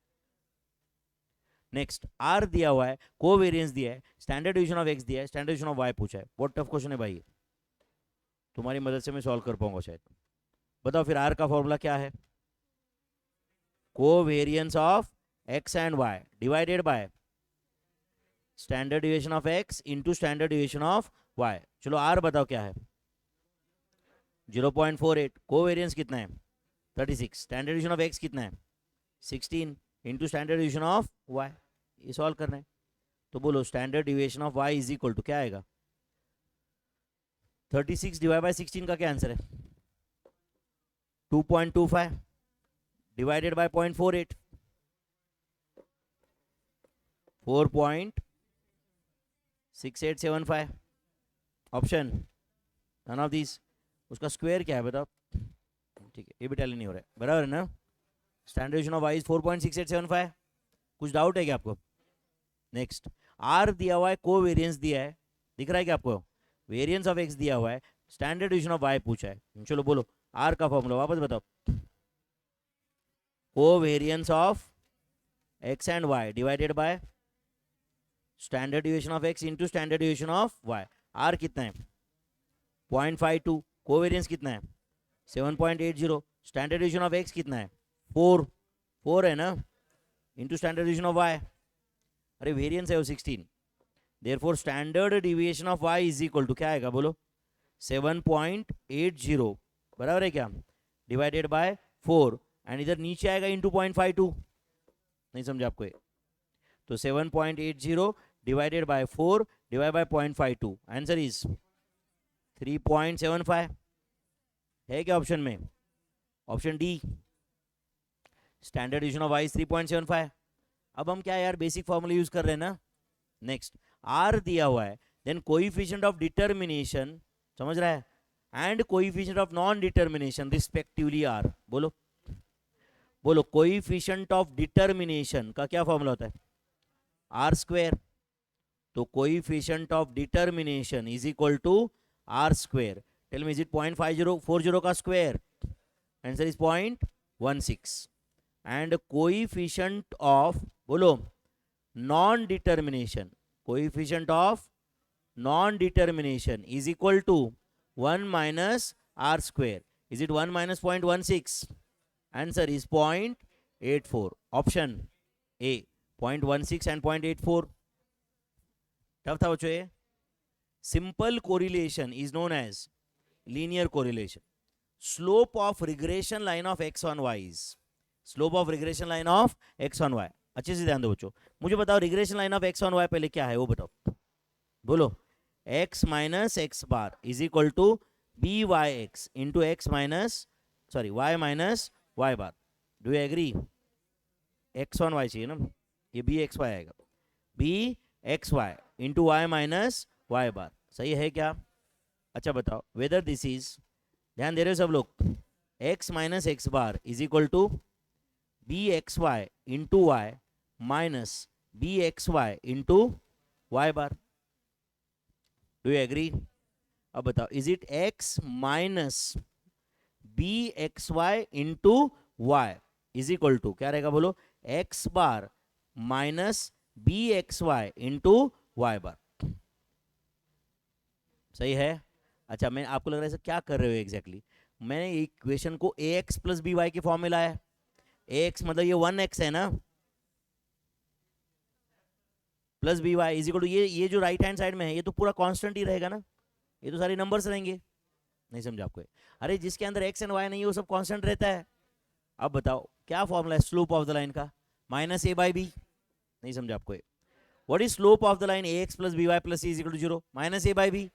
नेक्स्ट, आर दिया हुआ है, कोवेरिएंस दिया है, स्टैंडर्ड डिवीजन ऑफ एक्स दिया है, स्टैंडर्ड डिवीजन ऑफ वाई पूछा है, बहुत टफ क्वेश्चन है भाई, तुम्हारी मदद से मैं सॉल्व कर पाऊंगा शायद। बताओ फिर आर का फॉर्मूला क्या है, covariance of x and y divided by standard deviation of x into standard deviation of y। चलो r बताओ क्या है, 0.48। कोवेरियंस कितना है 36। स्टैंडर्ड डिविएशन ऑफ x कितना है 16 into standard deviation of y। ये सॉल्व करना है। तो बोलो standard deviation of y is equal to क्या आएगा, 36 डिवाइड बाय 16 का क्या आंसर है 2.25 divided by 0.48 4.6875। Option none of this. उसका स्क्वायर क्या है बताओ, ठीक है ये भी टैली नहीं हो रहा है, बराबर है ना। Standard deviation of y is 4.6875। कुछ डाउट है क्या आपको। नेक्स्ट, r दिया हुआ है, कोवेरियंस दिया है, दिख रहा है क्या आपको, वेरिएंस ऑफ x दिया हुआ है, स्टैंडर्ड डिविएशन ऑफ y पूछा है। चलो बोलो r का फॉर्मूला वापस बताओ, covariance of x and y divided by standard deviation of x into standard deviation of y। r कितना है 0.52, कोवेरियंस कितना है 7.80, स्टैंडर्ड डिविएशन ऑफ x कितना है 4 है ना, into standard deviation of y, अरे वेरिएंस है वो 16। Therefore standard deviation of y is equal to क्या आएगा बोलो 7.80, बराबर है क्या, डिवाइडेड बाय 4, एंड इधर नीचे आएगा इंटू 0.52। नहीं समझा आपको ये, तो 7.80 divided by 4 divide by 0.52, answer is 3.75। है क्या ऑप्शन में, option D, standard deviation of y is 3.75। अब हम क्या यार बेसिक फॉर्मूला यूज कर रहे हैं ना। नेक्स्ट, r दिया हुआ है, देन कोएफिशिएंट ऑफ डिटर्मिनेशन, समझ रहा है, and coefficient of non determination respectively r। बोलो बोलो कोएफिशिएंट ऑफ डिटर्मिनेशन का क्या फॉर्मूला होता है r स्क्वायर। तो coefficient of determination is equal to r square. Tell me is it 0.5040 का square, answer is 0.16। And coefficient of बोलो non determination, coefficient of non determination is equal to 1 minus r square. Is it 1 minus 0.16, answer is 0.84। Option A 0.16 and 0.84। Tough था बच्चों ये। Simple correlation is known as linear correlation. Slope of regression line of x on y is, slope of regression line of x on y। अच्छे से ध्यान दो बच्चों, मुझे बताओ regression line of x on y पहले क्या है वो बताओ, बोलो x minus x bar is equal to B Y x into x minus sorry y minus Y bar. Do you agree, x on y चाहिए ना, ये बी एक्स वाई आएगा, B x Y into Y minus Y bar, सही है क्या। अच्छा बताओ whether this is, ध्यान दे रहे हो सब लोग, x minus x bar is equal to B x Y into Y minus B x Y into Y bar. Do you agree. अब बताओ is it x minus B x Y into Y is equal to क्या रहेगा बोलो, x bar minus B x Y into Y bar, सही है। अच्छा मैं आपको लग रहा है क्या कर रहे हो एग्जैक्टली मैंने इक्वेशन को ax प्लस बी वाई के फॉर्म में लाया है। ax मतलब ये 1x है ना, plus b y is equal to ये जो राइट हैंड साइड में है ये तो पूरा कांस्टेंट ही रहेगा ना, ये तो सारे नंबर्स रहेंगे। नहीं समझा आपको, अरे जिसके अंदर x एंड y नहीं है वो सब कांस्टेंट रहता है। अब बताओ क्या फॉर्मूला है स्लोप ऑफ द लाइन का, माइनस ए बाई बी। नहीं समझा आपको, what is slope of the line ax plus b y plus c is equal to 0, minus a by b.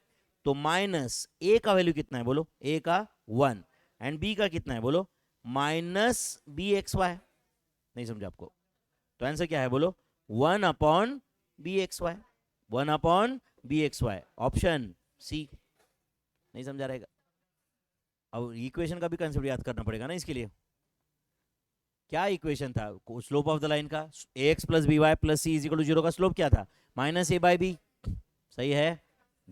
तो माइनस ए का वैल्यू कितना है बोलो, ए का 1 एंड बी का कितना है बोलो माइनस बी एक्स वाई। नहीं समझा आपको, तो आंसर क्या है बोलो 1 upon b x y, 1 upon b x y, option c. नहीं समझा रहेगा। अब इक्वेशन का भी कंसेप्ट याद करना पड़ेगा ना इसके लिए। क्या इक्वेशन था स्लोप ऑफ द लाइन का, ax plus b y plus c is equal to 0 का स्लोप क्या था माइनस ए बाई बी, सही है।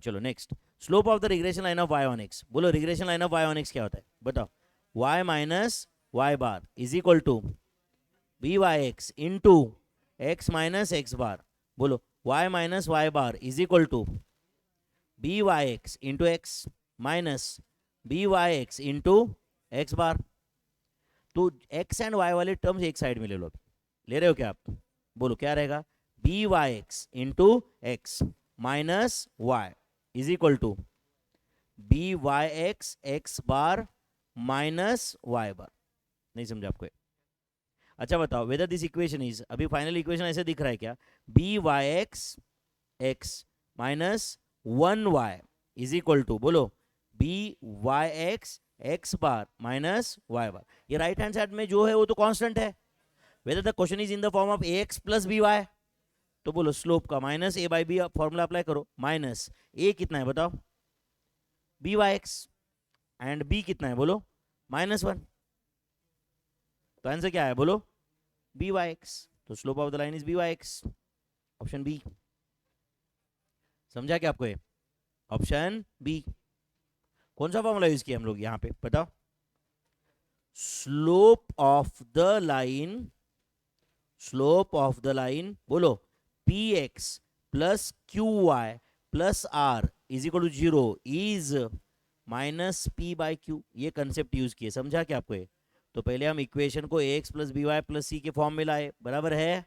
चलो next, slope of the regression line of y on x। बोलो regression line of y on x क्या होता है बताओ, y minus Y bar is equal to B Y x into x minus x bar. बोलो y minus Y bar is equal to B Y x into x minus B Y x into X bar. तो x and y वाले terms एक side में ले लो, ले रहे हो क्या आप, बोलो क्या रहेगा, b Y x into x minus y is equal to B Y x x bar minus Y bar. नहीं समझा आपको? अच्छा बताओ वेदर दिस इक्वेशन इज, अभी फाइनल इक्वेशन ऐसे दिख रहा है क्या, b Y x x minus 1y is equal to, बोलो, B Y x x bar minus Y bar. ये राइट हैंड साइड में जो है वो तो कांस्टेंट है। Whether the question is in the form of a x plus b y, तो बोलो स्लोप का minus a by b formula apply करो, माइनस ए कितना है बताओ, b Y x, and b कितना है बोलो, -1। तो आंसर क्या है बोलो, बी वाई एक्स। तो slope of the line is b Y x, option b. समझा क्या आपको ये? Option b. कौन सा फॉर्मूला यूज किया हम लोग यहां पे बताओ, slope of the line, slope of the line बोलो, p x plus q y plus r is equal to 0 is minus p by q. ये कंसेप्ट यूज किए, समझा क्या आपको ये? तो पहले हम इक्वेशन को a x plus b y plus c के फॉर्म में लाए, बराबर है,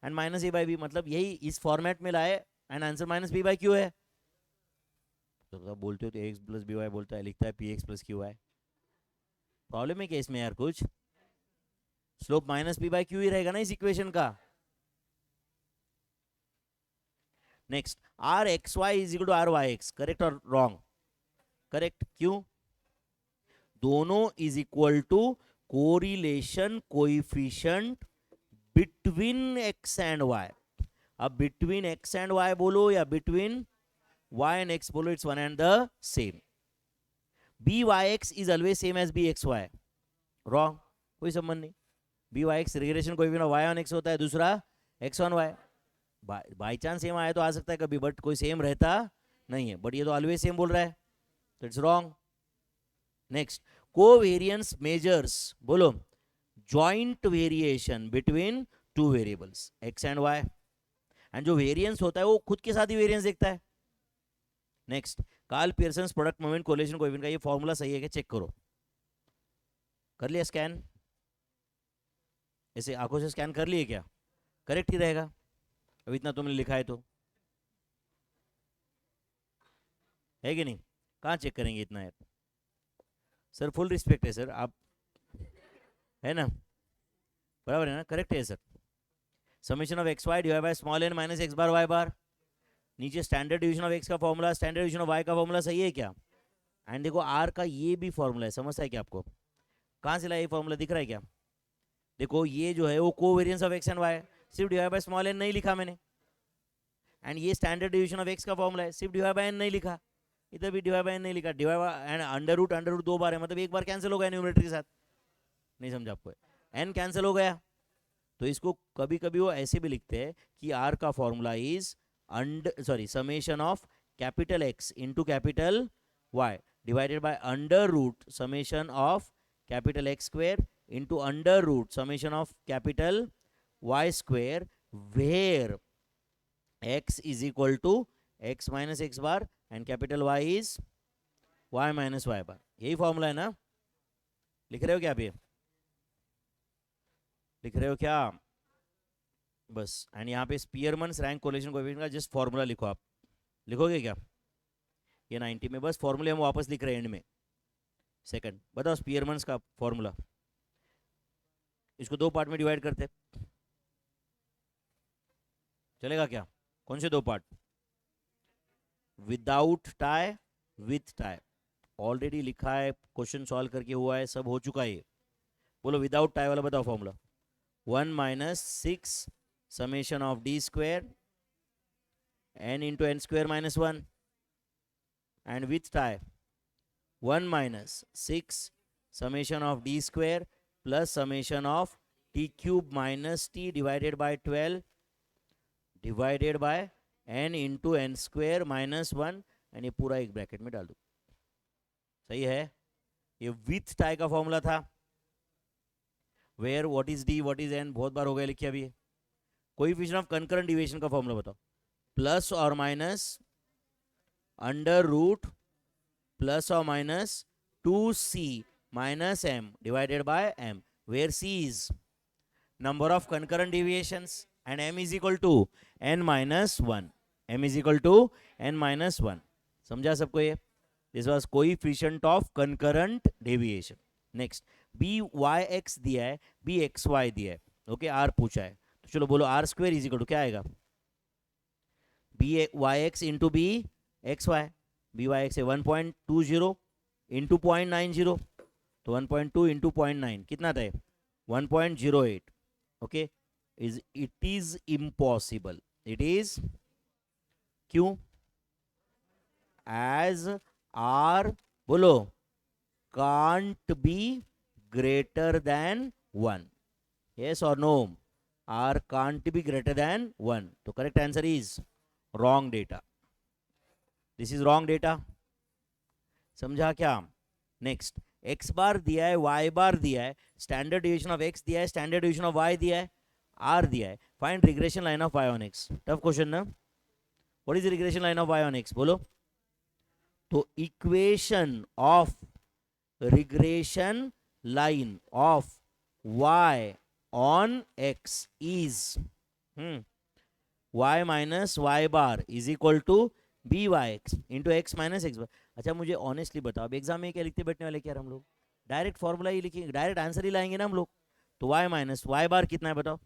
and minus a by b, मतलब यही इस फॉर्मेट में लाए, and answer minus p by q है। तो बोलते हो तो एक्स प्लस बी वाई बोलता है, लिखता है p x plus q y. Problem है क्या इसमें यार कुछ? Slope minus p by q ही रहेगा ना इस इक्वेशन का। Next, r x y is equal to r y x, correct और रॉन्ग? करेक्ट। क्यों? दोनों is equal to correlation coefficient between x and y. अब बिटवीन एक्स एंड वाई बोलो या बिटवीन y and x बोलो, it's one and the same. byx is always same as bxy, wrong, कोई संबंध नहीं। byx regression कोई भी ना y on x होता है, दूसरा x on y। By chance same आया तो आ सकता है कभी, बट कोई सेम रहता नहीं है, बट ये तो ऑलवेज सेम बोल रहा है, तो it's wrong. Next, covariance measures बोलो joint variation between two variables x and y, and जो वेरिएंस होता है वो खुद के साथ ही वेरिएंस देखता है। Next, Karl Pearson product moment correlation coefficient का ये फॉर्मूला सही है क्या, चेक करो। कर लिया स्कैन? ऐसे आंखों से स्कैन कर लिए क्या? करेक्ट ही रहेगा, अब इतना तुमने लिखा है तो, है कि नहीं? कहाँ चेक करेंगे इतना यार? सर फुल रिस्पेक्ट है सर, आप है ना, बराबर है ना, करेक्ट है sir. Summation of x y divide by small n minus x bar y bar, नीचे स्टैंडर्ड डिवीजन ऑफ एक्स का formula, standard division of y का फॉर्मूला सही है क्या? एंड देखो आर का ये भी फॉर्मूला है, समझता है क्या आपको? कहाँ से लाया ये फॉर्मूला, दिख रहा है क्या? देखो ये जो है वो covariance of x and y, सिर्फ डिवाइड बाय स्मॉल एन नहीं लिखा मैंने, एंड ये स्टैंडर्ड डिवीजन ऑफ एक्स का फॉर्मूला है, सिर्फ डिवाइड बाय एन नहीं लिखा, इधर भी डिवाइड बाय एन नहीं लिखा, डिवाइड एंड अंडर रूट दो बार है, मतलब एक बार कैंसिल हो गया न्यूमरेटर के साथ। नहीं समझा आपको? एन कैंसिल हो गया, तो इसको कभी कभी वो ऐसे भी लिखते हैं कि आर का formula is summation of capital x into capital y divided by under root summation of capital x square into under root summation of capital y square, where x is equal to x minus x bar and capital y is y minus Y bar. यही formula है ना? लिख रहे हो क्या आप? ये लिख रहे हो क्या? बस, एंड यहाँ पे स्पीयरमैन्स रैंक कोरिलेशन कोएफिशिएंट का जस्ट फॉर्मूला लिखो। आप लिखोगे क्या ये 90 में? बस फॉर्मूले हम वापस लिख रहे हैं एंड में। सेकंड बताओ स्पीयरमैन्स का फॉर्मूला, इसको दो पार्ट में डिवाइड करते, चलेगा क्या? कौन से दो part? Without tie, with tie, already लिखा है, क्वेश्चन सॉल्व करके हुआ है, सब हो चुका है। बोलो विदाउट टाई वाला बताओ formula, 1 minus 6 summation of d square n into n square minus 1, and with tie 1 minus 6 summation of d square plus summation of t cube minus t divided by 12 divided by n into n square minus 1, and ये पूरा एक bracket में डाल दो। सही है? ये with tie का फॉर्मूला था, where what is d what is n बहुत बार हो गया लिखिए। अभी कोएफिशिएंट ऑफ कंकरेंट डिविएशन का फॉर्मूला बताओ, प्लस और माइनस अंडर रूट प्लस और minus 2c minus m divided by m, where c is number of concurrent deviations and m is equal to n minus one, m is equal to n minus one. समझा सबको ये? This was coefficient of concurrent deviation. Next b Y x दिया है, B x Y दिया है, okay are पूछा है, तो चलो बोलो r square is equal to क्या आएगा, b Y x into B x y, b Y x है 1.20 इंटू 0.90, तो 1.2 इंटू 0.9 कितना था 1.08, okay is it is impossible, it is, क्यों, एज आर बोलो can't be greater than 1, yes or no, r can't be greater than 1, तो correct answer is wrong data, this is wrong data। समझा क्या? Next x बार दिया है, y बार दिया है, standard division of x दिया है, स्टैंडर्ड डिवीजन ऑफ y दिया है, r दिया है, find regression line of y on x। Tough question ना, what is regression line of y on x बोलो, तो equation of regression line of y on x is y minus y bar is equal to byx into x minus x bar। अच्छा मुझे honestly बताओ, अब exam में क्या लिखते बैठने वाले क्या हम लोग, डायरेक्ट फॉर्मूला ही लिखेंगे, डायरेक्ट आंसर ही लाएंगे ना हम लोग। तो y माइनस वाई बार कितना है बताओ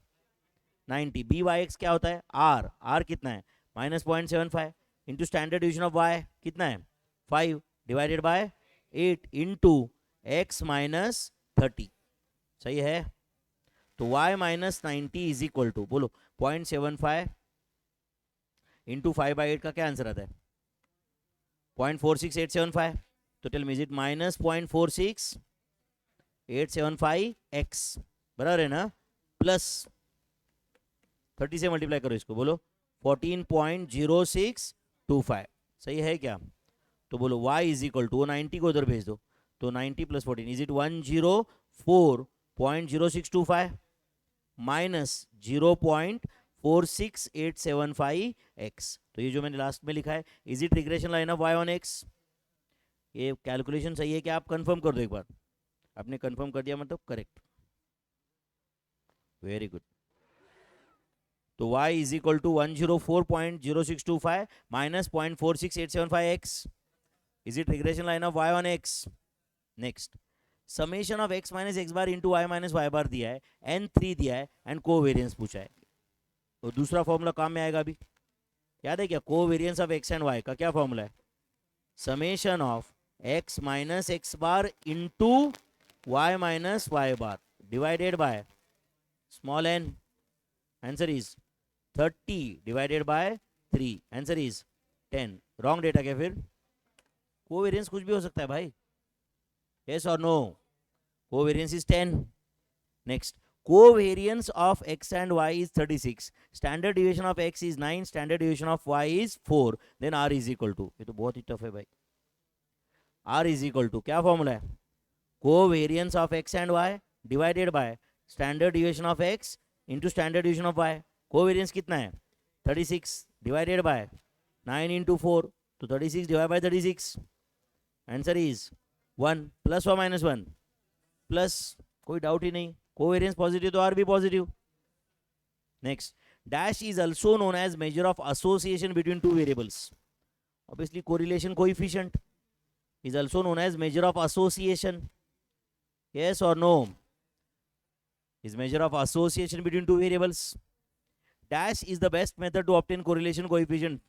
90, बी वाई एक्स क्या होता है r, r कितना है minus 0.75 into standard division of y कितना है 5 divided by 8 into x minus 30, सही है। तो y minus 90 is equal to बोलो 0.75 इंटू 5/8 का क्या आंसर आता है 0.46875, तो tell me is it minus 0.46875 x, बराबर है ना, प्लस 30 से मल्टीप्लाई करो इसको, बोलो 14.0625, सही है क्या? तो बोलो y इज इक्वल टू 90 को उधर भेज दो, तो 90 plus 14 is it 104.0625 minus 0.46875 x, तो ये जो मैंने लास्ट में लिखा है is it regression line of y on x। ये कैलकुलेशन सही है क्या, आप कंफर्म कर दो एक बार, आपने कंफर्म कर दिया मतलब करेक्ट, वेरी गुड। तो y is equal to 104.0625 minus 0.46875 x, is it regression line of y on x। next summation of x minus x bar into y minus y bar दिया है, n3 दिया है and covariance पूछा है, तो दूसरा formula काम में आएगा अभी, याद है क्या, covariance of x and y का क्या फॉर्मूला है, summation of x minus x bar into y minus y bar divided by small n, answer is 30 divided by 3, answer is 10। Wrong data क्या फिर, कोवेरियंस कुछ भी हो सकता है भाई, yes or no, covariance is 10। next covariance of x and y is 36, standard deviation of x is 9, standard deviation of y is 4, then r is equal to, ये तो बहुत ही टफ है भाई, r is equal to क्या formula है, covariance of x and y divided by standard deviation of x into standard deviation of y, covariance कितना है 36 divided by 9 into 4, तो 36 divided by 36, answer is 1 plus और minus 1 plus, कोई doubt ही नहीं, covariance positive तो r भी positive. Next dash is also known as measure of association between two variables, obviously correlation coefficient is also known as measure of association, yes और no, is measure of association between two variables. Dash is the best method to obtain correlation coefficient,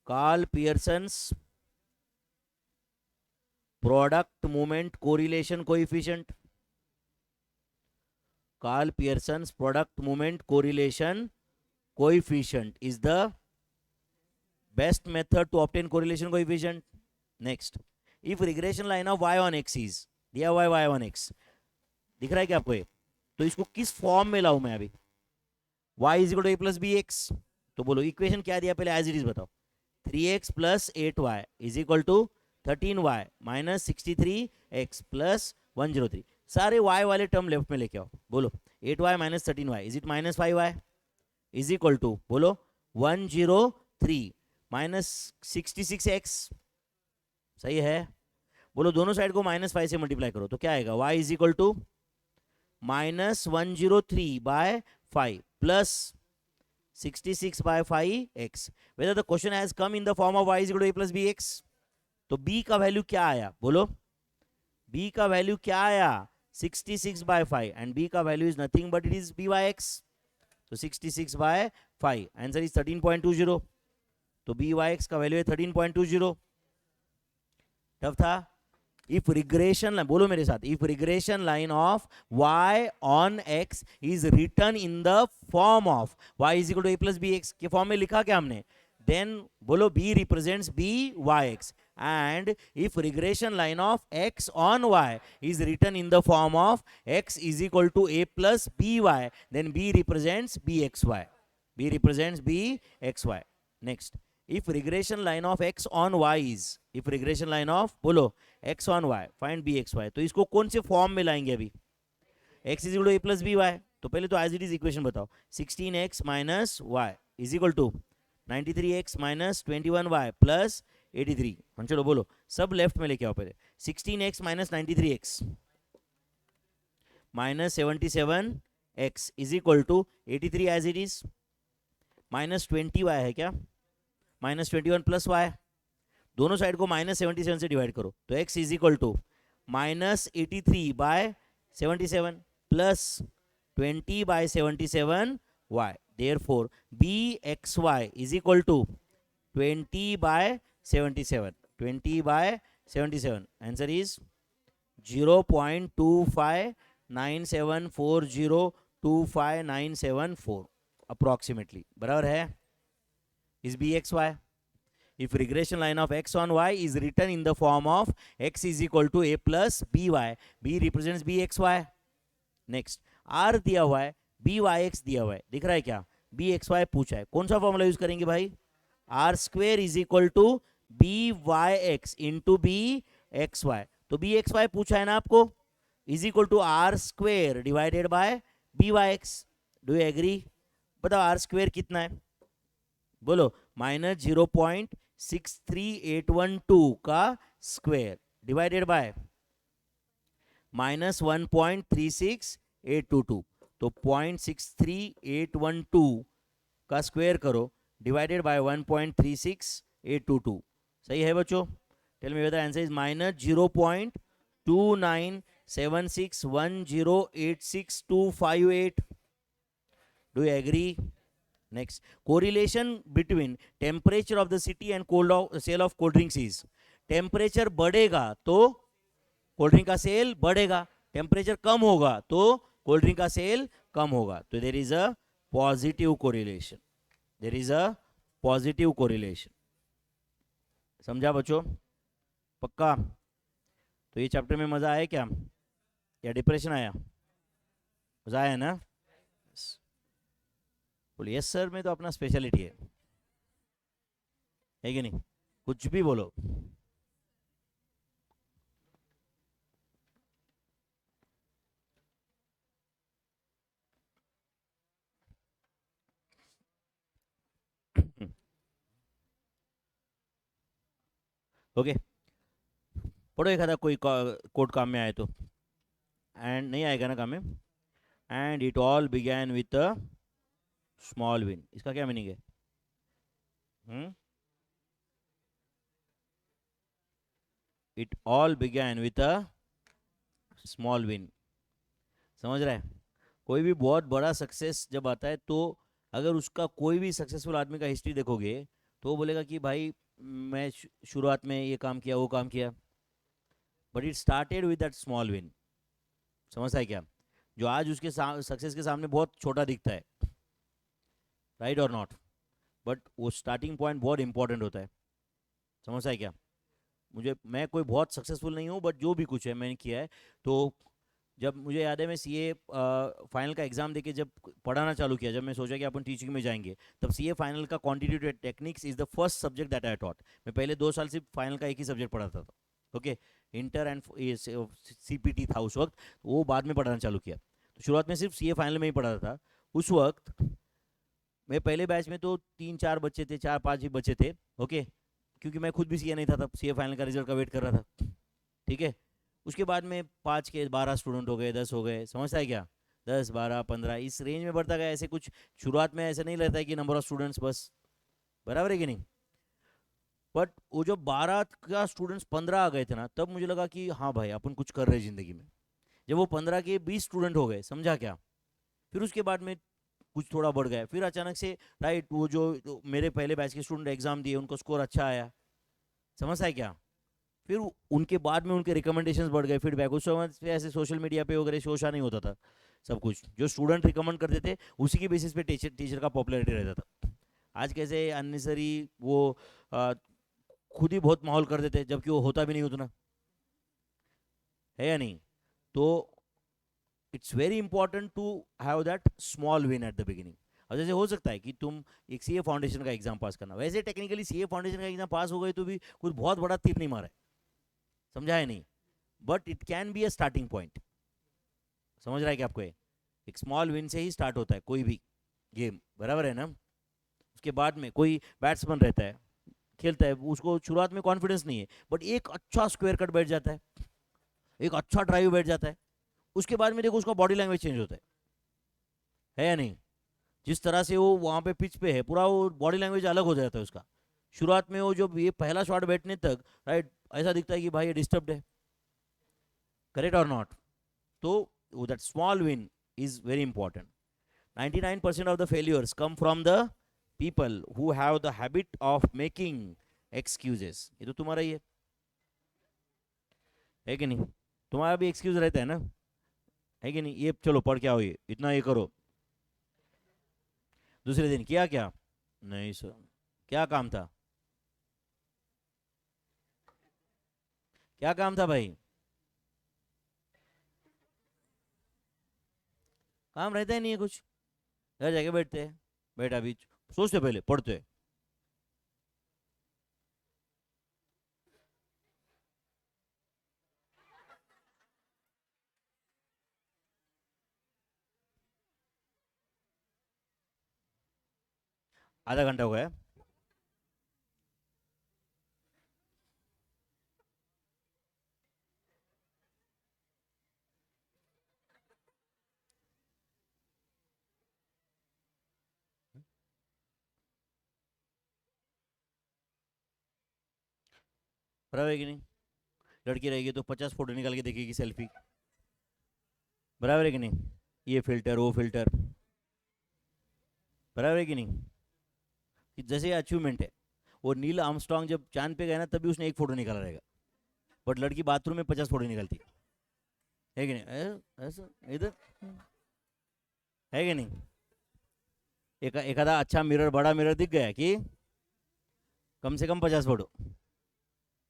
Karl Pearson's product movement correlation coefficient, Carl Pearson's product movement correlation coefficient is the best method to obtain correlation coefficient। next if regression line of y on x is दिया हुआ है y on x, दिख रहा है क्या आपको ये, तो इसको किस फॉर्म में लाऊं मैं अभी, y is equal to a plus bx, तो बोलो इक्वेशन क्या दिया पहले एज इट इज बताओ, 3x plus 8y is equal to 13y minus 63x plus 103, सारे y वाले टर्म लेफ्ट में लेके आओ, बोलो 8y minus 13y is it minus 5y is equal to बोलो 103 माइनस 66x, सही है, बोलो दोनों साइड को -5 से मल्टीप्लाई करो तो क्या आएगा, y is equal to -103 by 5 plus 66 by 5x. Whether the question has come in the form of y is equal to a plus bx. तो b का वैल्यू क्या आया बोलो, b का वैल्यू क्या आया 66 by 5 and b का value is nothing but it is b by x. तो 66 by 5 आंसर is 13.20. तो b by x का वैल्यू है 13.20. टफ था. If regression line, बोलो मेरे साथ, if regression line of y on x is written in the form of y is equal to a plus bx के form में लिखा क्या हमने, then बोलो b represents b yx. And if regression line of x on y is written in the form of x is equal to a plus by, then b represents bxy. b represents bxy. Next, if regression line of x on y is, if regression line of बोलो x on y, find bxy. तो इसको कौन से form में लाएंगे अभी, x is equal to a plus by. तो पहले तो as it is इक्वेशन बताओ, 16x minus y is equal to 93x minus 21y plus 83. हम चलो बोलो सब लेफ्ट में लेके आओ. पहले 16x minus 93x minus 77x is equal to 83 as it is, minus 20y है क्या, minus 21 plus y. दोनों साइड को minus 77 से डिवाइड करो तो x is equal to minus 83 by 77 plus 20 by 77 y. Therefore bxy is equal to 20 by 77. 20 by 77. Answer is 0.2597402594 approximately. बराबर है. Is bxy. If regression line of x on y is written in the form of x is equal to a plus by, b represents bxy. Next, r दिया हुआ है, byx दिया हुआ है, दिख रहा है क्या, bxy पूछा है, कौन सा फॉर्मूला यूज करेंगे भाई, r square is equal to byx into bxy. तो bxy पूछा है ना आपको, is equal to r square divided by byx. Do you agree. बताओ r स्क्वेयर कितना है बोलो, माइनस 0.63812 का स्क्वेयर डिवाइडेड बाय माइनस 1.36822. तो 0.63812 का स्क्वेयर करो डिवाइडेड बाय 1.36822. सही है बच्चों. Tell me whether answer is minus 0.2976108625 do you agree. Next, correlation between temperature of the city and sale of cold drinks is, temperature बढ़ेगा तो cold drink का sale बढ़ेगा, टेम्परेचर कम होगा तो कोल्ड ड्रिंक का सेल कम होगा. तो there is a positive correlation. There is a positive correlation. समझा बच्चों, पक्का. तो ये चैप्टर में मजा आया क्या या डिप्रेशन आया, मजा आया ना. बोलिए यस सर में तो अपना स्पेशलिटी है कि नहीं, कुछ भी बोलो. ओके पढ़ो एक आधा कोई कोड काम में आए तो, एंड नहीं आएगा ना काम में. And it all began with a small win. इसका क्या मीनिंग है. It all began with a small win. समझ रहा है. कोई भी बहुत बड़ा सक्सेस जब आता है तो अगर उसका कोई भी सक्सेसफुल आदमी का हिस्ट्री देखोगे तो वो बोलेगा कि भाई मैं शुरुआत में ये काम किया वो काम किया, but it started with that small win. समझता है क्या, जो आज उसके सक्सेस के सामने बहुत छोटा दिखता है, राइट और नॉट, बट वो स्टार्टिंग पॉइंट बहुत इंपॉर्टेंट होता है. समझता है क्या. मैं कोई बहुत सक्सेसफुल नहीं हूँ, बट जो भी कुछ है मैंने किया है. तो जब मुझे याद है मैं सीए फाइनल का एग्जाम देके जब पढ़ाना चालू किया, जब मैं सोचा कि अपन टीचिंग में जाएंगे, तब सीए फाइनल का quantitative techniques is the first subject that I taught. मैं पहले 2 साल सिर्फ फाइनल का एक ही सब्जेक्ट पढ़ाता था. ओके, इंटर एंड सीपीटी था उस वक्त, वो बाद में पढ़ाना चालू किया. तो शुरुआत में सिर्फ सीए फाइनल में ही पढ़ाता था. उस वक्त मैं पहले बैच में तो 3-4 बच्चे थे, 4-5 ही बच्चे थे. ओके, क्योंकि मैं खुद भी सीए नहीं था तब, सीए फाइनल का रिजल्ट का वेट कर रहा था. ठीक है, उसके बाद में 5 के 12 स्टूडेंट हो गए, 10 हो गए. समझता है क्या. 10, 12, 15 इस रेंज में बढ़ता गया। ऐसे कुछ शुरुआत में ऐसे नहीं रहता है कि नंबर ऑफ स्टूडेंट्स बस, बराबर है कि नहीं। बट वो जो 12 का स्टूडेंट्स 15 आ गए थे ना, तब मुझे लगा कि हाँ भाई अपन कुछ कर रहे हैं जिंदगी में। जब वो 15 के 20 स्टूडेंट हो गए, समझा क्या। फिर उसके बाद में कुछ थोड़ा बढ़ गया, फिर अचानक से राइट वो जो मेरे पहले बैच के स्टूडेंट एग्जाम दिए उनको स्कोर अच्छा आया, समझ आया क्या। फिर उनके बाद में उनके रिकमेंडेशंस बढ़ गए, फीडबैक उस समय पे ऐसे सोशल मीडिया पे वगैरह शोशा नहीं होता था। सब कुछ जो स्टूडेंट रिकमेंड करते थे उसी की बेसिस पे टीचर टीचर का पॉपुलैरिटी रहता था। आज कैसे अननेसरी वो आ, खुद ही बहुत माहौल कर देते जबकि वो होता भी नहीं उतना, है या नहीं। तो it's very important to have that small win at the beginning. और जैसे हो सकता है कि तुम एक सीए फाउंडेशन का एग्जाम पास करना, वैसे टेक्निकली सीए फाउंडेशन का एग्जाम पास हो गए तो भी कुछ बहुत बड़ा तीर नहीं मारा है, समझा है नहीं। But it can be a starting point, समझ रहा है कि आपको एक स्मॉल विन से ही स्टार्ट होता है कोई भी गेम, बराबर है ना। उसके बाद में कोई बैट्समैन रहता है, खेलता है, उसको शुरुआत में कॉन्फिडेंस नहीं है, बट एक अच्छा स्क्वायर कट बैठ जाता है, एक अच्छा ड्राइव बैठ जाता है, उसके बाद में देखो उसका बॉडी लैंग्वेज चेंज होता है या नहीं। जिस तरह से वो वहाँ पे पिच पे है पूरा, वो बॉडी लैंग्वेज अलग हो जाता है उसका। शुरुआत में वो जो ये पहला शॉट बैठने तक राइट ऐसा दिखता है कि भाई ये डिस्टर्ब्ड है, करेक्ट और नॉट। तो that small win is very important. 99% of the failures come from the people who have the habit of making excuses। ये तो तुम्हारा ही है कि नहीं। तुम्हारा भी एक्सक्यूज रहता है ना, है कि नहीं। ये चलो पढ़ के आओ, ये इतना ये करो, दूसरे दिन किया क्या, नहीं सर, क्या काम था, क्या काम था भाई। काम रहता ही नहीं है कुछ, घर जाके बैठते हैं, बैठा भी सोचते पहले पढ़ते, आधा घंटा हो गया। बराबर है कि नहीं। लड़की रहेगी तो 50 फोटो निकाल के देखेगी सेल्फी, बराबर है कि नहीं। ये फिल्टर वो फिल्टर, बराबर है कि नहीं। कि जैसे अचीवमेंट है, वो नील आर्मस्ट्रांग जब चांद पे गया ना तभी उसने एक फोटो निकाला रहेगा, बट लड़की बाथरूम में 50 फोटो निकलती है कि नहीं। ऐसा इधर है कि नहीं। एक आधा अच्छा मिरर, बड़ा मिरर दिख गया कि कम से कम 50 फोटो,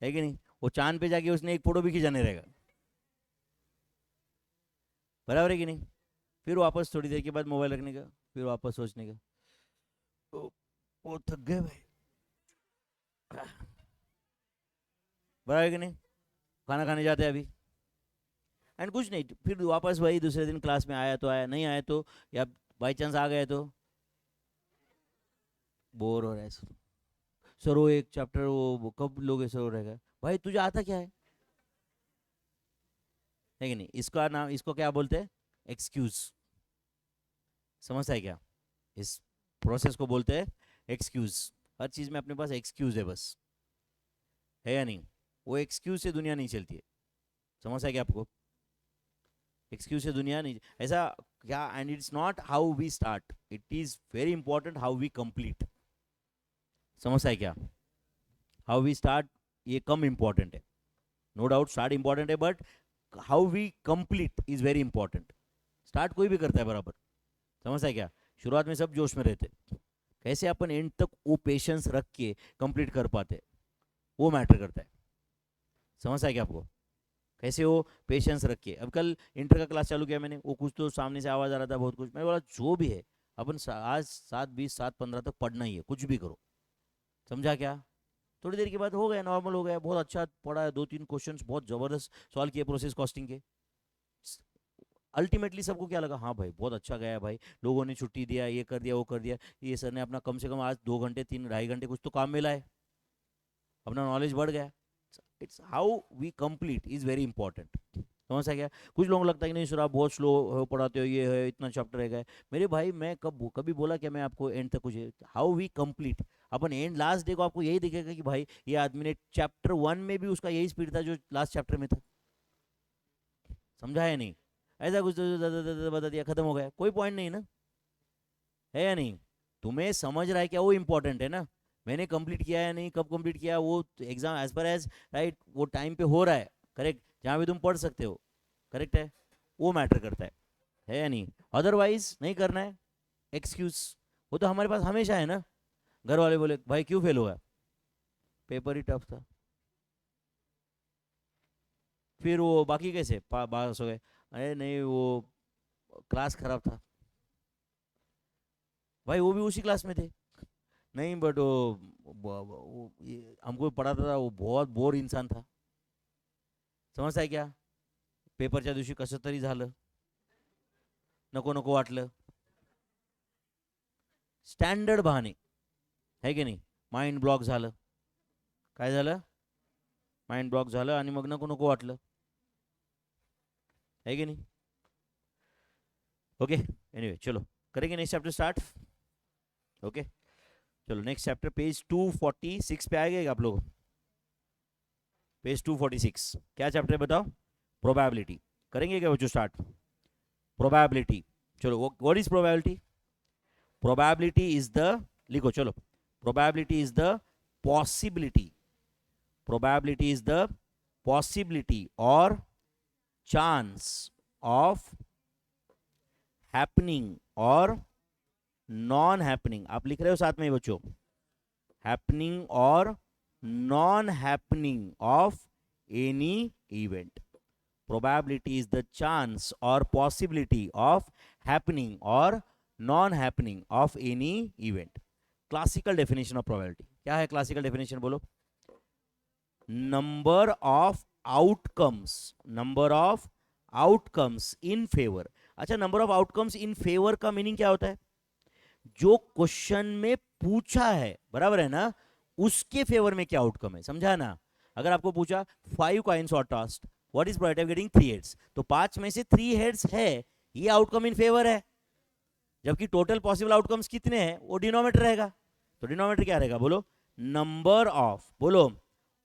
है कि नहीं। वो चांद पे जाके उसने एक फोटो भी खींचा नहीं रहेगा, बराबर है कि नहीं। फिर वापस थोड़ी देर के बाद मोबाइल रखने का, फिर वापस सोचने का, वो थक गए भाई, बराबर है कि नहीं। खाना खाने जाते हैं अभी, एंड कुछ नहीं, फिर वापस वही दूसरे दिन क्लास में आया तो आया, नहीं आया तो, या बाई चांस आ गए तो बोर हो रहा है सर, वो एक चैप्टर वो कब लोगे सर, वो रहेगा भाई तुझे आता क्या है कि नहीं। इसका नाम, इसको क्या बोलते हैं, एक्सक्यूज, समझता है क्या। इस प्रोसेस को बोलते हैं एक्सक्यूज। हर चीज में अपने पास एक्सक्यूज है बस, है या नहीं। वो एक्सक्यूज से दुनिया नहीं चलती है, समझता है क्या आपको। एक्सक्यूज से दुनिया नहीं ऐसा क्या। And it's not how we start, it is very important how we complete, समझता है क्या। हाउ वी स्टार्ट ये कम इंपॉर्टेंट है, नो डाउट स्टार्ट इंपॉर्टेंट है, but how we complete is very important. Start कोई भी करता है बराबर, समझता है क्या। शुरुआत में सब जोश में रहते, कैसे अपन एंड तक वो पेशेंस रख के कंप्लीट कर पाते, वो मैटर करता है, समझता है क्या आपको। कैसे वो पेशेंस रख के, अब कल इंटर का क्लास चालू किया मैंने, वो कुछ तो सामने से आवाज़ आ रहा था बहुत कुछ, मैं बोला जो भी है अपन आज 7:20 7:15 तक पढ़ना ही है, कुछ भी करो, समझा क्या। थोड़ी देर के बाद हो गया, नॉर्मल हो गया, बहुत अच्छा पढ़ा है, 2 3 क्वेश्चंस बहुत ज़बरदस्त सॉल्व किए प्रोसेस कॉस्टिंग के। अल्टीमेटली सबको क्या लगा, हाँ भाई बहुत अच्छा गया है भाई, लोगों ने छुट्टी दिया, ये कर दिया वो कर दिया, ये सर ने अपना कम से कम आज 2 घंटे 3 2.5 घंटे कुछ तो काम मिला है, अपना नॉलेज बढ़ गया। It's how we complete is very important, समझ आ गया? कुछ लोगों को लगता है कि नहीं सर आप बहुत स्लो हो पढ़ाते हो, ये है इतना चैप्टर रहेगा। मेरे भाई मैं कभी बोला क्या मैं आपको एंड तक कुछ, हाउ वी कंप्लीट, अपन एंड लास्ट डे को आपको यही दिखेगा कि भाई ये आदमी ने चैप्टर 1 में भी उसका यही स्पीड था जो लास्ट चैप्टर में था। समझा है नहीं? ऐसा कुछ तो बता दिया खत्म हो गया, कोई पॉइंट नहीं ना, है या नहीं? तुम्हें समझ रहा है क्या, वो इंपॉर्टेंट है ना। मैंने कंप्लीट किया है नहीं, कब कंप्लीट किया, वो exam as per as right वो टाइम पे हो रहा है, करेक्ट, जहाँ भी तुम पढ़ सकते हो, करेक्ट है, वो मैटर करता है या नहीं? अदरवाइज नहीं करना है, एक्सक्यूज वो तो हमारे पास हमेशा है ना। घर वाले बोले भाई क्यों फेल हुआ, पेपर ही टफ था, फिर वो बाकी कैसे पास हो गए, अरे नहीं वो क्लास खराब था, भाई वो भी उसी क्लास में थे, नहीं बट हमको पढ़ाता था वो बहुत बोर इंसान था, समजताय क्या? पेपरच्या दिवशी कसं तरी झालं, नको नको वाटलं, स्टँडर्ड बहाणे, है की नाही? माइंड ब्लॉक झालं, काय झालं, माइंड ब्लॉक झालं आणि मग नको नको वाटलं, है की नहीं? ओके एनीवे चलो करेंगे नेक्स्ट चैप्टर स्टार्ट। ओके चलो नेक्स्ट चैप्टर पेज 246 पे आएगा आप लोग, पेज 246 क्या चैप्टर है बताओ? प्रोबेबिलिटी। करेंगे क्या बच्चों स्टार्ट? प्रोबेबिलिटी, चलो what is probability? Probability is the, लिखो चलो, probability is the possibility, probability is the possibility और चांस ऑफ हैपनिंग और नॉन हैपनिंग, आप लिख रहे हो साथ में ही बच्चों, हैपनिंग और non happening of any event. Probability is the chance और पॉसिबिलिटी ऑफ हैपनिंग और non happening of any event. Classical definition of probability क्या है? क्लासिकल डेफिनेशन बोलो, number of outcomes, number of outcomes in favour. अच्छा number of outcomes in favour का meaning क्या होता है? जो क्वेश्चन में पूछा है, बराबर है ना, उसके फेवर में क्या आउटकम है, समझा ना? अगर आपको पूछा 5 कॉइन्स और tossed, what is probability of getting 3 heads, तो 5 में से 3 हेड्स है, ये आउटकम इन फेवर है, जबकि टोटल पॉसिबल आउटकम्स कितने हैं वो डिनोमिनेटर रहेगा, तो डिनोमिनेटर क्या रहेगा बोलो? नंबर ऑफ, बोलो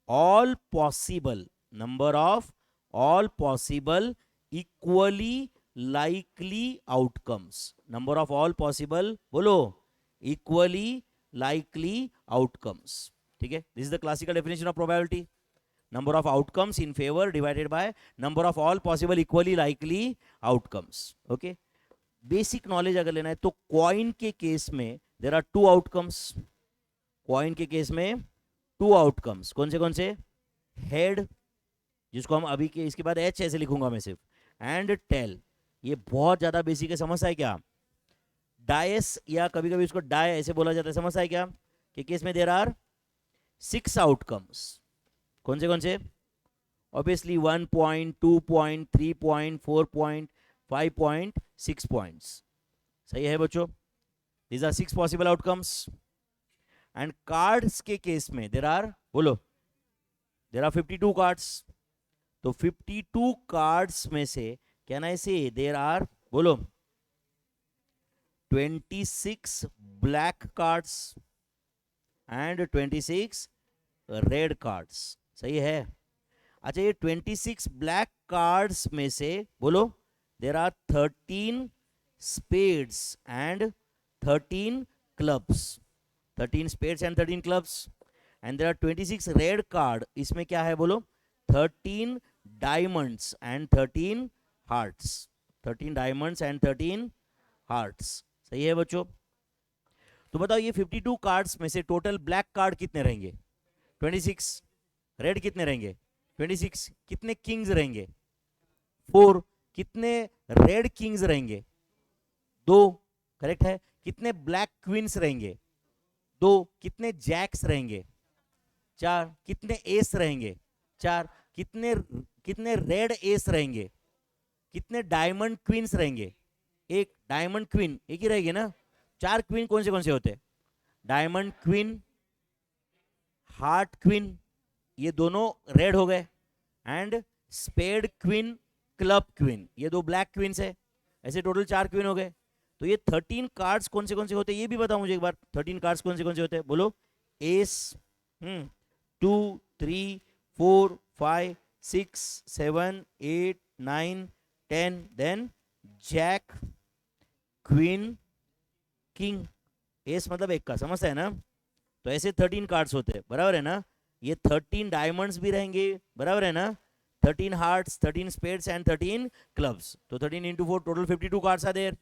all possible, number of all possible equally likely outcomes, number of all possible बोलो इक्वली लाइकली आउटकम्स। ठीक है, this is the classical definition of probability, number of outcomes in favour divided by number of all possible equally likely outcomes. Okay, basic knowledge अगर लेना है तो coin के case में there are 2 outcomes, coin के case में 2 outcomes, कौन से? हेड, जिसको हम अभी के इसके बाद एच ऐसे लिखूंगा मैं सिर्फ, एंड टेल, ये बहुत ज्यादा बेसिक है, समझ है क्या? डायस या कभी कभी इसको डाय ऐसे बोला जाता है, समझ है क्या? कि केस में देयर आर 6 आउटकम्स, कौन से? Obviously 1 point, 2 point, 3 point, 4 point, 5 point, 6 points. सही है बच्चों? These are 6 possible outcomes. And cards के केस में देयर आर, बोलो, देयर आर 52 कार्ड्स, तो 52 कार्ड्स में से कैन आई से देयर आर, बोलो 26 black cards and 26 red cards. सही है? अच्छा ये 26 ब्लैक कार्ड्स में से बोलो there are 13 spades and 13 clubs, 13 spades and 13 clubs, and there are 26 red card, इसमें क्या है बोलो? 13 diamonds and 13 hearts, 13 diamonds and 13 hearts. सही है बच्चों? तो बताओ ये 52 कार्ड्स में से टोटल ब्लैक कार्ड कितने रहेंगे? 26। रेड कितने रहेंगे? 26। कितने किंग्स रहेंगे? 4। कितने रेड किंग्स रहेंगे? 2, करेक्ट है। कितने ब्लैक क्वींस रहेंगे? 2। कितने जैक्स रहेंगे? 4। कितने एस रहेंगे? 4। कितने कितने रेड एस रहेंगे? कितने डायमंड क्वींस रहेंगे? 1। डायमंड क्वीन एक ही रहेगी ना? 4 क्वीन कौन से होते हैं? डायमंड क्वीन, हार्ट क्वीन, ये दोनों रेड हो गए, and spade queen club queen, ये दो ब्लैक क्वींस है, ऐसे टोटल 4 क्वीन हो गए। तो ये 13 कार्ड्स कौन से होते हैं ये भी बताओ मुझे एक बार। 13 कार्ड्स कौन से होते हैं बोलो। Ace 2 3 4 5 6 7 8 9 10, then jack queen king. Ace मतलब एक का, समझता है ना। तो ऐसे 13 कार्ड्स होते हैं, बराबर है ना। ये 13 डायमंड्स भी रहेंगे, बराबर है ना। 13 हार्ट्स, 13 स्पेड्स एंड 13 क्लब्स। तो 13 into 4 total 52 cards are there.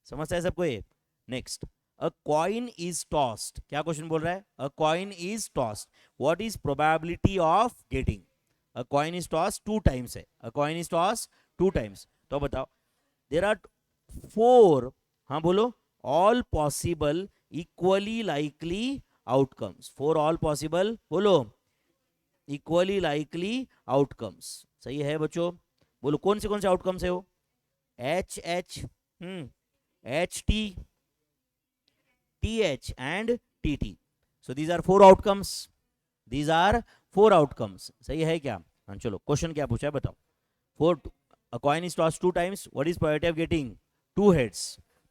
समझता है सबको ये। Next, a coin is tossed. क्या क्वेश्चन बोल रहा है? A coin is tossed, what is probability of getting? A coin is tossed 2 times है। A coin is tossed 2 times. तो बताओ, देयर आर 4, हाँ बोलो, all possible equally likely outcomes. 4 all possible, बोलो, इक्वली लाइकली आउटकम्स। सही है बच्चों। बोलो कौन से आउटकम्स है वो? H H, H T, T H and T T. So these are 4 outcomes, these are 4 outcomes. सही है क्या? हाँ चलो, क्वेश्चन क्या पूछा है बताओ। 4, a coin is tossed 2 times, what is probability of getting 2 heads?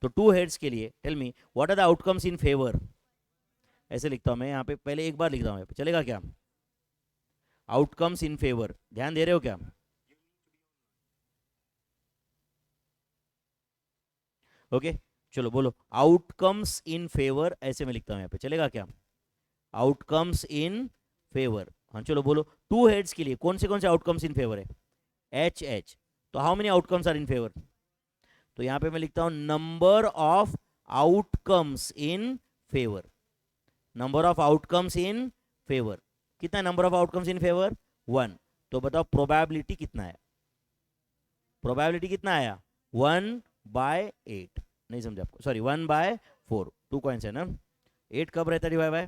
तो 2 heads के लिए tell me what are the outcomes in favour. ऐसे लिखता हूं मैं यहाँ पे, पहले एक बार लिख रहा हूं, चलेगा क्या? आउटकम्स इन फेवर, ध्यान दे रहे हो क्या? ओके चलो बोलो, आउटकम्स इन फेवर, ऐसे मैं लिखता हूं यहाँ पे, चलेगा क्या? Outcomes in favour. हाँ चलो बोलो, 2 हेड्स के लिए कौन से आउटकम्स इन फेवर है? H H. तो how many outcomes are in favour? तो यहां पे मैं लिखता हूं number of outcomes in favour. Number of outcomes in favour, कितना number of outcomes in favour? 1। तो बताओ प्रोबेबिलिटी कितना है? प्रोबेबिलिटी कितना आया? 1/8। नहीं समझा आपको, सॉरी 1/4। 2 कॉइन्स है ना। 8 कब रहता डिवाइड बाय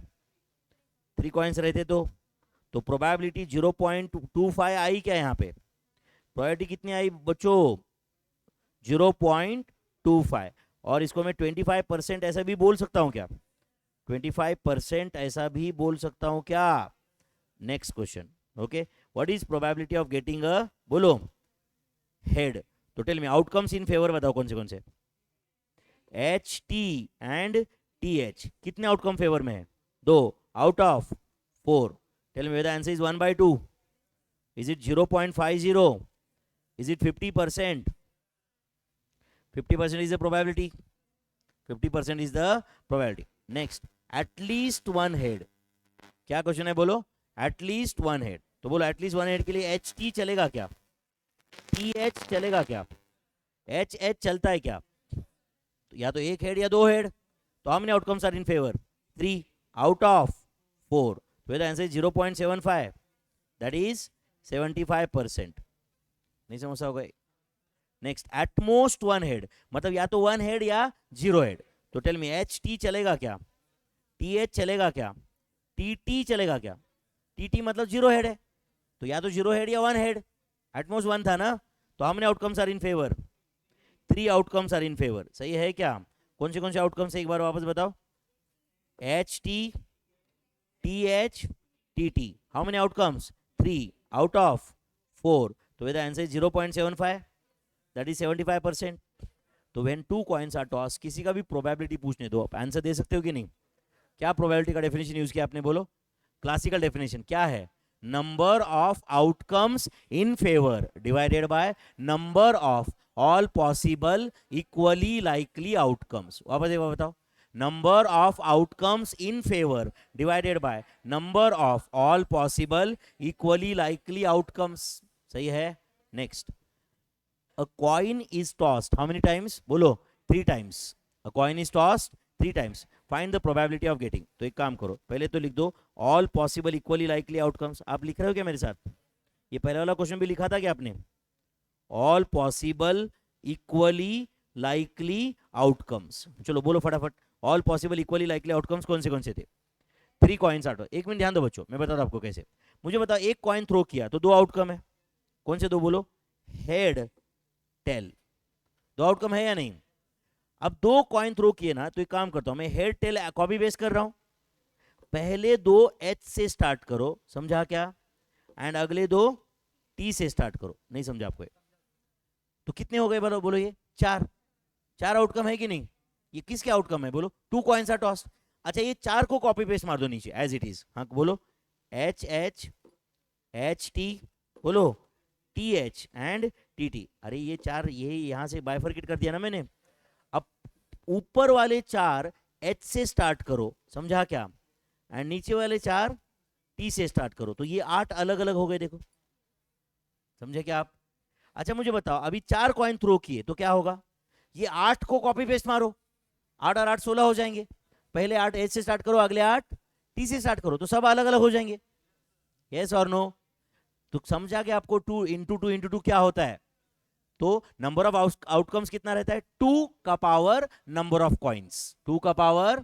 3 कॉइन्स रहते तो प्रोबेबिलिटी 0.25 आई क्या यहाँ पे? प्रोबेबिलिटी कितनी आई बच्चों? 0.25। और इसको मैं 25% ऐसा भी बोल सकता हूं क्या? 25% ऐसा भी बोल सकता हूं क्या? Next question, okay, what is probability of getting a, बोलो, हेड। तो tell me outcomes in favour बताओ कौन से? H T and T H. कितने आउटकम फेवर में है? 2 out of 4। Tell me the answer is 1/2। Is it 0.50? Is it 50%? 50% is the probability. 50% is the probability. Next, at least one head. क्या question है बोलो? at least one head. तो बोलो at least one head के लिए H T चलेगा क्या? T H चलेगा क्या? एच एच चलता है क्या? तो या तो एक हेड या 2 हेड। तो how many outcomes are in favor? 3 out of 4. तो the answer is 0.75. That is 75%. नहीं समझ होगा। नेक्स्ट, एटमोस्ट 1 हेड, मतलब या तो 1 हेड या 0 हेड। तो टेल मी एच टी चलेगा क्या? टी एच चलेगा क्या? टी टी चलेगा क्या? टी टी मतलब 0 हेड है, तो या तो 0 हेड या 1 हेड। एटमोस्ट 1 था ना। तो हमने outcomes are in favour, 3 outcomes are in favour. सही है क्या? कौन से आउटकम्स है एक बार वापस बताओ। H T, T H, T T. How many outcomes? 3 out of 4। तो the answer is 0.75। That is 75%। तो व्हेन 2 कॉइन्स आर टॉस, किसी का भी प्रोबेबिलिटी पूछने दो, आप आंसर दे सकते हो कि नहीं? क्या प्रोबेबिलिटी का डेफिनेशन यूज किया आपने, बोलो? क्लासिकल डेफिनेशन क्या है? Number of outcomes in favour divided by number of all possible equally likely outcomes. वापस एक बार बताओ, number of outcomes in favour divided by number of all possible equally likely outcomes. सही है। Next, a coin is tossed how many times? बोलो 3 times. a coin is tossed 3 times. find the probability of getting. तो एक काम करो, पहले तो लिख दो all possible equally likely outcomes. आप लिख रहे हो क्या मेरे साथ? ये पहले वाला क्वेश्चन भी लिखा था क्या आपने? all possible equally likely outcomes. चलो बोलो फटाफट, all possible equally likely outcomes कौन से थे? 3 कॉइन्स आउट। एक मिनट ध्यान दो बच्चों, मैं बताता हूं आपको कैसे। मुझे बताओ, एक कॉइन थ्रो किया तो 2 आउटकम है, कौन से 2 बोलो? Head, tell. 2 आउटकम है या नहीं? अब 2 कॉइन थ्रो किए ना, तो एक काम करता हूं मैं, हेड टेल कॉपी पेस्ट कर रहा हूं। पहले 2 एच से स्टार्ट करो, समझा क्या? एंड अगले 2 टी से स्टार्ट करो। नहीं समझा आपको? तो कितने हो गए बोलो बोलो, ये चार। चार आउटकम है कि नहीं? ये किसके आउटकम है बोलो? Two coins are tossed. अच्छा, ये चार को कॉपी पेस्ट मार दो नीचे एज इट इज। हाँ बोलो, एच एच एच टी, बोलो T H and T T. अरे ये चार, ये यहां से बाइफरकेट कर दिया ना मैंने। अब ऊपर वाले चार एच से स्टार्ट करो, समझा क्या? एंड नीचे वाले चार टी से स्टार्ट करो, तो ये आठ अलग अलग हो गए, देखो। समझे क्या आप? अच्छा मुझे बताओ, अभी चार कॉइन थ्रो किए तो क्या होगा? ये आठ को कॉपी पेस्ट मारो, आठ और आठ 16 हो जाएंगे। पहले आठ एच से स्टार्ट करो, अगले आठ टी से स्टार्ट करो, तो सब अलग अलग हो जाएंगे। यस और नो? तो समझा कि आपको टू इंटू टू क्या होता है? तो नंबर ऑफ आउटकम्स कितना रहता है? टू का power number of coins, two का पावर।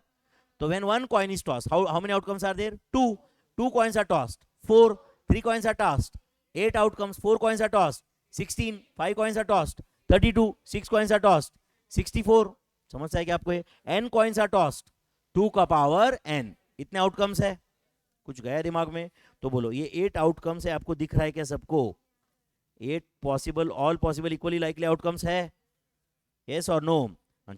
तो when one coin is tossed, how many outcomes are there? Two. Two coins are tossed, four. Three coins are tossed, eight outcomes. Four coins are tossed, 16। Five coins are tossed, 32। Six coins are tossed, 64। समझता है कि आपको? N coins are tossed, two का power n. इतने outcomes है। कुछ गया दिमाग में? तो बोलो, ये 8 आउटकम्स है, आपको दिख रहा है क्या सबको? 8 possible, all possible equally likely outcomes है। यस और नो?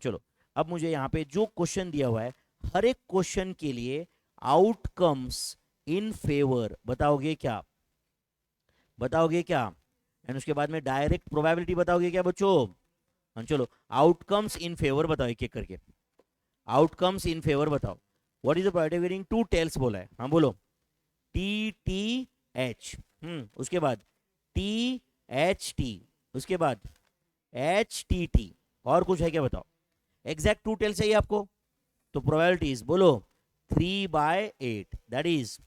चलो, अब मुझे यहाँ पे जो क्वेश्चन दिया हुआ है, हर एक क्वेश्चन के लिए आउटकम्स इन फेवर बताओगे क्या? बताओगे क्या? एंड उसके बाद में डायरेक्ट प्रोबेबिलिटी बताओगे क्या बच्चों? चलो, आउटकम्स इन फेवर बताओ एक एक करके। आउटकम्स इन फेवर बताओ। What is the probability of getting two tails बोला है? हाँ बोलो, टी टी एच। उसके बाद टी एच टी, उसके बाद एच टी टी। और कुछ है क्या बताओ? एग्जैक्ट टू टेल्स चाहिए आपको, तो प्रोबेबिलिटीज बोलो 3/8, दैट इज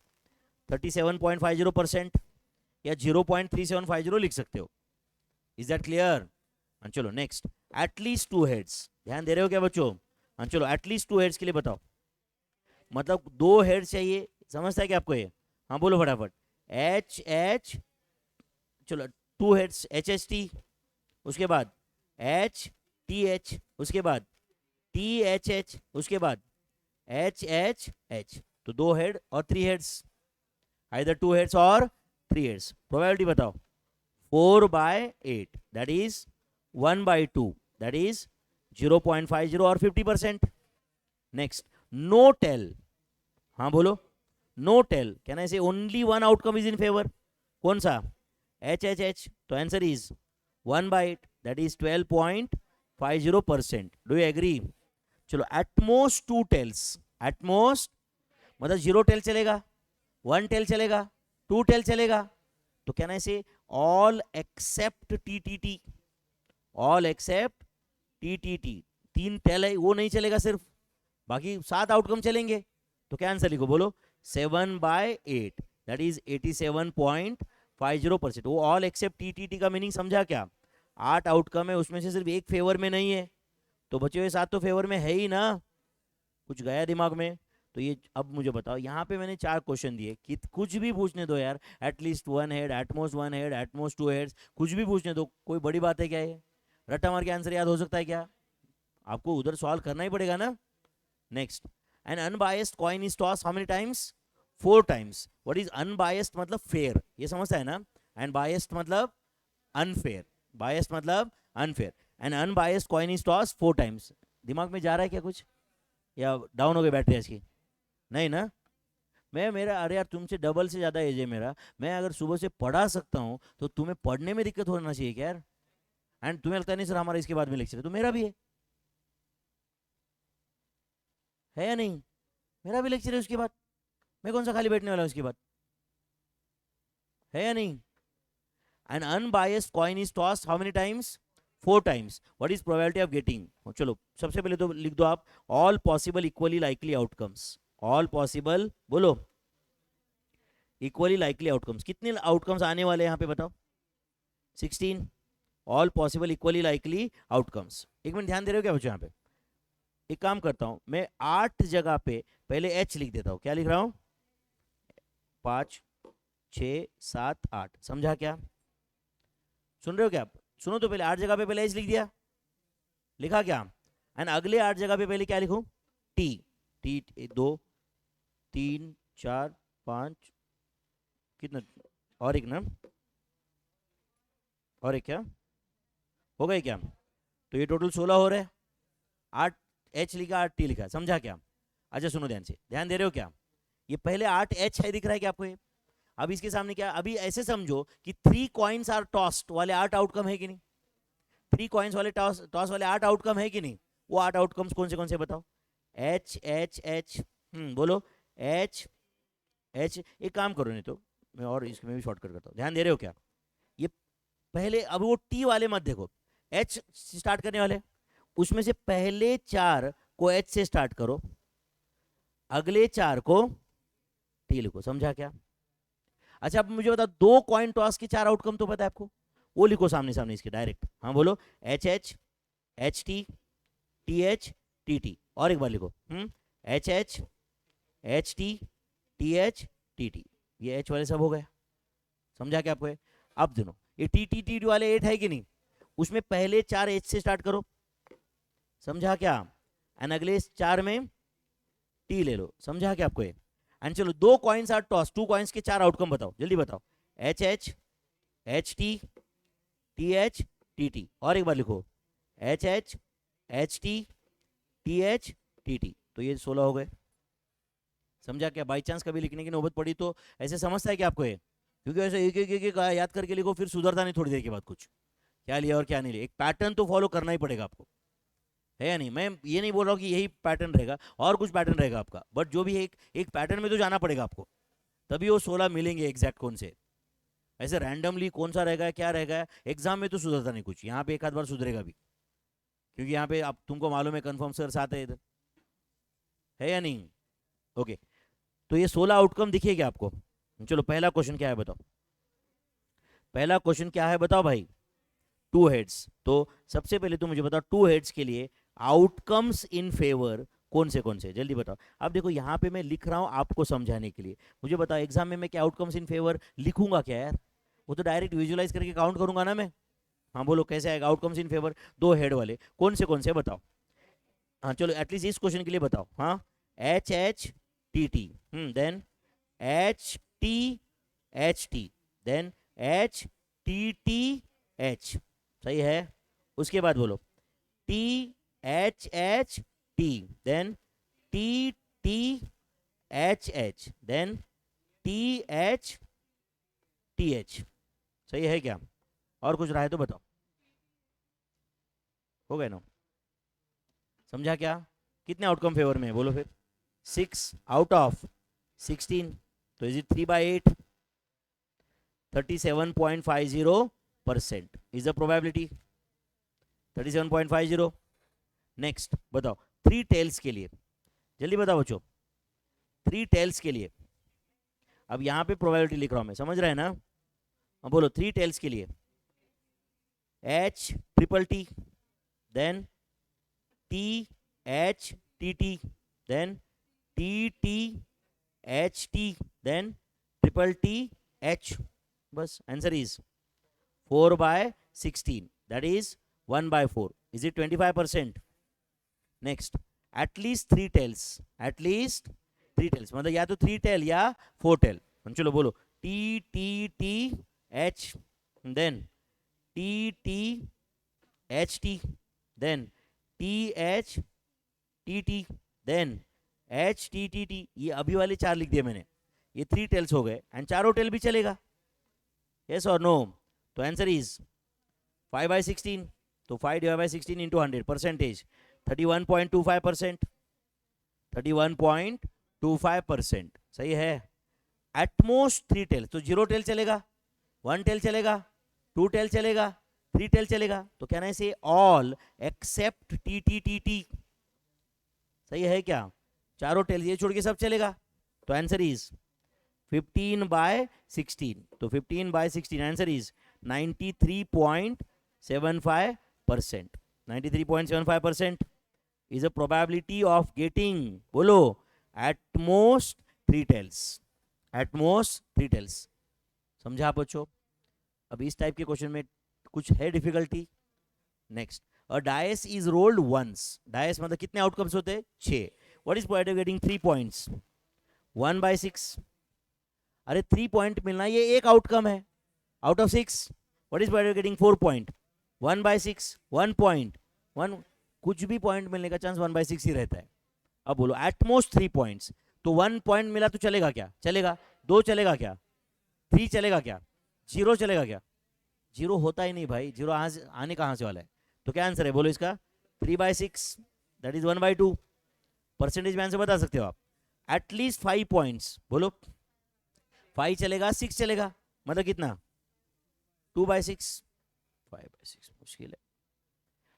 37.50%, या 0.3750 लिख सकते हो। Is that clear? चलो नेक्स्ट, एटलीस्ट टू हेड्स। ध्यान दे रहे हो क्या बच्चों? चलो, एटलीस्ट टू हेड्स के लिए बताओ। मतलब दो हेड्स चाहिए, समझता है क्या आपको ये? हाँ बोलो फटाफट। एच एच, चलो two heads, H H T. उसके बाद एच टी एच, उसके बाद टी एच एच, उसके बाद एच एच एच। तो दो हेड और three heads, either two heads और थ्री हेड्स। प्रोबेबिलिटी बताओ। 4/8, दैट इज 1/2, दैट इज 0.50 और 50%। Next, no tail. हाँ बोलो, no tail. Can I say only one outcome is in favour? कौन सा? H H H. तो answer is 1/8, that is 12.50%। Do you agree? चलो, at most two tails. At most मतलब zero tail चलेगा, one tail चलेगा, two tail चलेगा। तो can I say all except T T T? All except T T T. तीन tail है वो नहीं चलेगा सिर्फ, बाकी 7 आउटकम चलेंगे। तो क्या आंसर लिखो बोलो? 7/8, दैट इज 87.50%। वो all except T T T का मीनिंग समझा क्या? 8 आउटकम है, उसमें से सिर्फ एक फेवर में नहीं है, तो बचे हुए 7 तो फेवर में है ही ना। कुछ गया दिमाग में? तो ये अब मुझे बताओ, यहाँ पे मैंने 4 क्वेश्चन दिए कि कुछ भी पूछने दो यार, at least one head, at most one head, at most two heads, कुछ भी पूछने दो, कोई बड़ी बात है क्या? ये रट्टा मार के आंसर याद हो सकता है क्या? आपको उधर सॉल्व करना ही पड़ेगा ना। Next, N unbiased coin is toss how many times? 4 times. What is unbiased? मतलब फेयर, ये समझता है ना? एंड बायस्ड मतलब अनफेयर, बायस्ड मतलब unfair. N unbiased coin is toss 4 times. दिमाग में जा रहा है क्या कुछ, या डाउन हो गई बैटरी इसकी? नहीं ना? मैं मेरा, अरे यार तुमसे डबल से ज्यादा एज है मेरा। मैं अगर सुबह से पढ़ा सकता हूँ, तो तुम्हें पढ़ने में दिक्कत होना चाहिए क्या यार? एंड तुम्हें लगता नहीं सर हमारा इसके बाद में लेक्चर है? तो मेरा भी है या नहीं? मेरा भी लेक्चर है उसके बाद। मैं कौन सा खाली बैठने वाला हूँ उसके बाद? है या नहीं? N unbiased coin is tossed how many times? 4 times. What is probability of getting? चलो सबसे पहले तो लिख दो आप, all possible equally likely outcomes. All possible बोलो इक्वली लाइकली आउटकम्स। कितने आउटकम्स आने वाले हैं यहाँ पे बताओ? 16। All possible equally likely outcomes. एक मिनट ध्यान दे रहे हो क्या बच्चों? यहाँ पे एक काम करता हूं मैं, 8 जगह पे पहले एच लिख देता हूं। क्या लिख रहा हूं? 5 6 7 8। समझा क्या? सुन रहे हो क्या आप? सुनो तो, पहले 8 जगह पे पहले एच लिख दिया, लिखा क्या? एंड अगले 8 जगह पे पहले क्या लिखूं? टी। टी 2 3 4 5, कितना? और एक ना, और एक क्या? हो गए क्या? तो ये टोटल 16 हो रहे हैं, 8 H लिखा 8 T लिखा, समझा क्या? अच्छा सुनो ध्यान से, ध्यान दे रहे हो क्या? ये पहले 8 H है दिख रहा है क्या आपको ये? अब इसके सामने क्या, अभी ऐसे समझो कि 3 कॉइन्स आर टॉस्ड वाले 8 आउटकम है कि नहीं? 3 कॉइन्स वाले टॉस वाले 8 आउटकम है कि नहीं? वो 8 आउटकम्स कौन से बताओ? H H H, बोलो H H। एक काम करो, नहीं तो मैं और इसमें भी शॉर्टकट करता हूँ, ध्यान दे रहे हो क्या? ये पहले, अब वो T वाले मत देखो, H स्टार्ट करने वाले, उसमें से पहले 4 को H से स्टार्ट करो, अगले 4 को T लिखो, समझा क्या? अच्छा अब मुझे बता, 2 कॉइन टॉस के 4 आउटकम तो पता है आपको, वो लिखो सामने सामने इसके डायरेक्ट। हाँ बोलो, H H H T T H T T, और एक बार लिखो, H H H T H T T, ये एच वाले सब हो गए, समझा क्या आपको? अब दोनों ये टी टी टी वाले 8 है कि नहीं, उसमें पहले 4 एच से स्टार्ट करो, समझा क्या? एंड अगले 4 में टी ले लो, समझा क्या आपको? एंड चलो 2 कॉइन्स आर टॉस, 2 कॉइन्स के 4 आउटकम बताओ, जल्दी बताओ। H H H T H T T, और एक बार लिखो, H H T H T, तो ये 16 हो गए, समझा क्या? बाई चांस कभी लिखने की नौबत पड़ी तो ऐसे समझता है कि आपको ये, क्योंकि ऐसे एक एक एक एक याद करके लिखो, फिर सुधरता नहीं थोड़ी देर के बाद कुछ, क्या लिया और क्या नहीं लिया। एक पैटर्न तो फॉलो करना ही पड़ेगा आपको, है या नहीं? मैं ये नहीं बोल रहा हूँ कि यही पैटर्न रहेगा, और कुछ पैटर्न रहेगा आपका, बट जो भी है एक पैटर्न में तो जाना पड़ेगा आपको, तभी वो 16 मिलेंगे एग्जैक्ट कौन से। ऐसे रैंडमली कौन सा रहेगा क्या रहेगा, एग्जाम में तो सुधरता नहीं कुछ, यहाँ पे एक आध बार सुधरेगा भी, क्योंकि यहाँ पे आप तुमको मालूम है कन्फर्म सर्स आते हैं इधर, है या नहीं? ओके, तो ये 16 आउटकम दिखे क्या आपको? चलो पहला क्वेश्चन क्या है बताओ, पहला क्वेश्चन क्या है बताओ भाई? 2 हेड्स, तो सबसे पहले तो मुझे बताओ 2 हेड्स के लिए आउटकम्स इन फेवर कौन से जल्दी बताओ। अब देखो यहाँ पे मैं लिख रहा हूँ आपको समझाने के लिए, मुझे बताओ एग्जाम में मैं क्या आउटकम्स इन फेवर लिखूंगा क्या यार? वो तो डायरेक्ट विजुअलाइज करके काउंट करूंगा ना मैं। हाँ बोलो कैसे आएगा आउटकम्स इन फेवर 2 हेड वाले कौन से बताओ? हाँ चलो एटलीस्ट इस क्वेश्चन के लिए बताओ। हाँ, H H T T, then H T, then H T H, सही है। उसके बाद बोलो T H T, then T H, then T H, सही है क्या? और कुछ रहा है तो बताओ, हो गए ना? समझा क्या? कितने आउटकम फेवर में है बोलो फिर? 6 आउट ऑफ 16, तो is it 3/8? 37.50% is the probability, 37.50। Next बताओ 3 टेल्स के लिए, जल्दी बताओ बच्चों, 3 टेल्स के लिए। अब यहां पे प्रोबेबिलिटी लिख रहा हूं मैं, समझ रहे हैं ना? अब बोलो 3 टेल्स के लिए, H triple T, then T H T, then T H T, then triple T H, बस answer is 4/16, that is 1/4, is it 25%? Next, at least 3 tails, at least 3 tails मतलब या तो 3 टेल या 4 टेल। चलो बोलो T H, then T H T, then T H T, then H T, ये अभी वाले 4 लिख दिए मैंने, ये 3 टेल्स हो गए, एंड चारों टेल भी चलेगा, यस और नो? तो आंसर इज 5/16, तो 5/16 इंटू 100 परसेंटेज 31.25%, 31.25%, सही है। एटमोस्ट 3 टेल, तो 0 टेल चलेगा, 1 टेल चलेगा, 2 टेल चलेगा, 3 टेल चलेगा, तो कहना है से ऑल एक्सेप्ट टी, सही है क्या? चारों टेल ये छोड़ के सब चलेगा, तो आंसर इज 15/16, तो 15/16 answer is 93.75%, 93.75% is a probability of getting, बोलो, at most 3 tails, at most 3 tails, समझा आप बच्चों? अब इस टाइप के क्वेश्चन में कुछ है difficulty? Next, a dice is rolled once, dice मतलब कितने आउटकम्स होते हैं? 6, what is probability of getting 3 points? 1/6, अरे 3 पॉइंट मिलना ये एक आउटकम है out of 6, what is probability of getting 4 point? 1/6, 1.1, कुछ भी पॉइंट मिलने का चांस 1/6 ही रहता है। अब बोलो एटमोस्ट 3 पॉइंट्स, तो 1 पॉइंट मिला तो चलेगा क्या? चलेगा। 2 चलेगा क्या? 3 चलेगा क्या? 0 चलेगा क्या? 0 होता ही नहीं भाई, 0 आने कहाँ से वाला है? तो क्या आंसर है बोलो इसका? 3/6, दैट इज 1/2। परसेंटेज में आंसर बता सकते हो आप। एटलीस्ट 5 पॉइंट्स, बोलो 5 चलेगा, 6 चलेगा, मतलब कितना? 2/6, 5/6 मुश्किल है।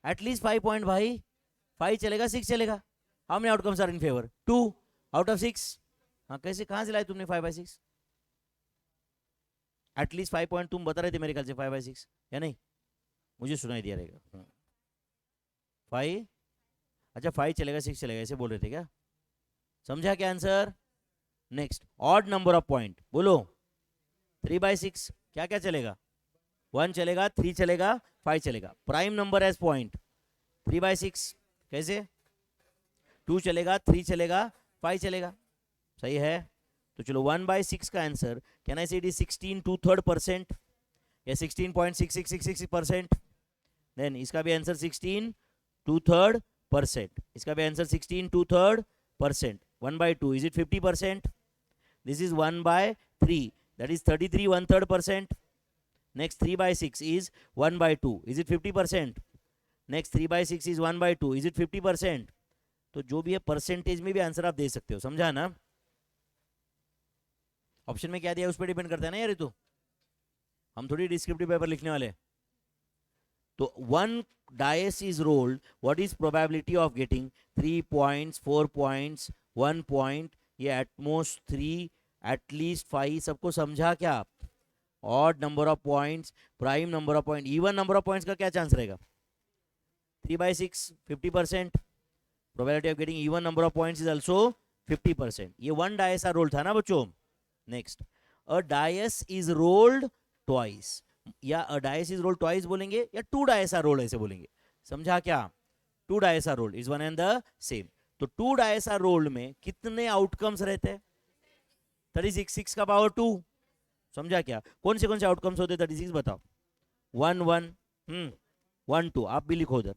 एटलीस्ट 5 पॉइंट भाई, 5 चलेगा, 6 चलेगा। How many outcomes are in favour? 2 out of 6। हाँ, कैसे, कहां से लाए तुमने 5/6? एटलीस्ट 5 पॉइंट तुम बता रहे थे मेरे ख्याल से 5/6, या नहीं? मुझे सुनाई दिया रहेगा 5। अच्छा 5 चलेगा, 6 चलेगा, ऐसे बोल रहे थे क्या? समझा क्या answer? Next, odd number of point, बोलो 3/6, क्या क्या चलेगा? 1 चलेगा, 3 चलेगा, 5 चलेगा। प्राइम नंबर एज पॉइंट 3/6, कैसे? 2 चलेगा, 3 चलेगा, 5 चलेगा, सही है। तो चलो 1/6 का आंसर, कैन आई से इट इज 16 2/3% या 16.6666%? देन इसका भी आंसर 16 2/3%, इसका भी answer 16 2/3%। 1/2 is it 50%? This is 1/3, that is 33 1/3%. Next 3/6 is 1/2, is it 50%? Next 3/6 is 1/2, is it 50%? तो जो भी है परसेंटेज में भी आंसर आप दे सकते हो, समझा ना? ऑप्शन में क्या दिया उस पर डिपेंड करता है ना यार, ये तो हम थोड़ी डिस्क्रिप्टिव पेपर लिखने वाले। तो 1 dice is rolled, what is probability of getting 3 points, 4 points, 1 point, ये एटमोस्ट 3, एटलीस्ट 5, सबको समझा क्या आप? Odd number of points, prime number of point, even number of points का क्या चांस रहेगा? 3/6 50%, probability of getting even number of points is also 50%। ये 1 dice are rolled था ना बच्चों। Next, a dice is rolled twice, या अ dice is rolled twice बोलेंगे या 2 डाइस आर रोल्ड ऐसे बोलेंगे, समझा क्या? 2 dice are rolled is one and the same. तो 2 डाइस आर रोल्ड में कितने आउटकम्स रहते हैं? 36, 6 का पावर 2, समझा क्या? कौन से आउटकम्स होते हैं 36 बताओ? 1 1, 1 2, आप भी लिखो उधर,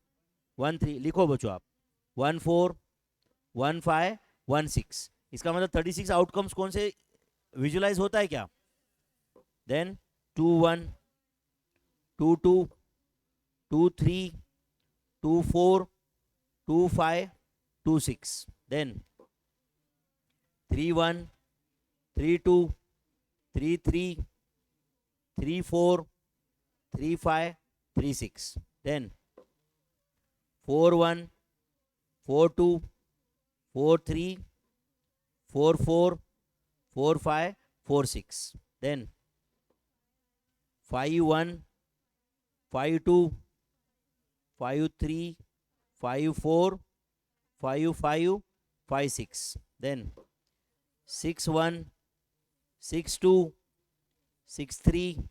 1 3 लिखो बच्चों आप, 1 4, 1 5, 1 6। इसका मतलब 36 आउटकम्स कौन से विजुलाइज होता है क्या? Then 2 1, 2 2, 2 3, 2 4, 2 5, 2 6, then 3 1, 3 2, 3 3, 3 4, 3 5, 3 6, then 4 1, 4 2, 4 3, 4 4, 4 5, 4 6, then 5 1, 5 2, 5 3, 5 4, 5 5, 5 6, then 6 1, 6 2, 6 3,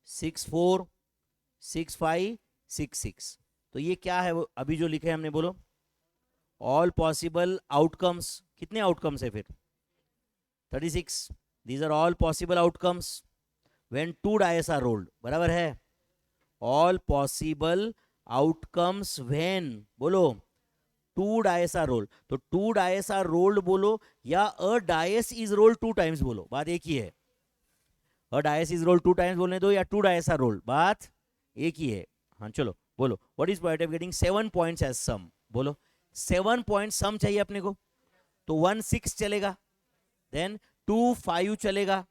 6 4, 6 5, 6 6। तो ये क्या है अभी जो लिखे हमने, बोलो? All possible outcomes. कितने आउटकम्स है फिर? 36। These are all possible outcomes when 2 dice are rolled, बराबर है? ऑल पॉसिबल आउटकम्स व्हेन, बोलो 2 डाइस आर रोल्ड। तो 2 डाइस आर रोल्ड बोलो या अ डाइस इज रोल्ड 2 टाइम्स बोलो, बात एक ही है। अ डाइस इज रोल्ड 2 टाइम्स बोलने दो या 2 डाइस आर रोल्ड, बात एक ही है। हाँ चलो बोलो, what is probability of getting 7 points as sum? बोलो 7 पॉइंट सम चाहिए अपने को, तो 1 6 चलेगा, देन 2 5 चलेगा,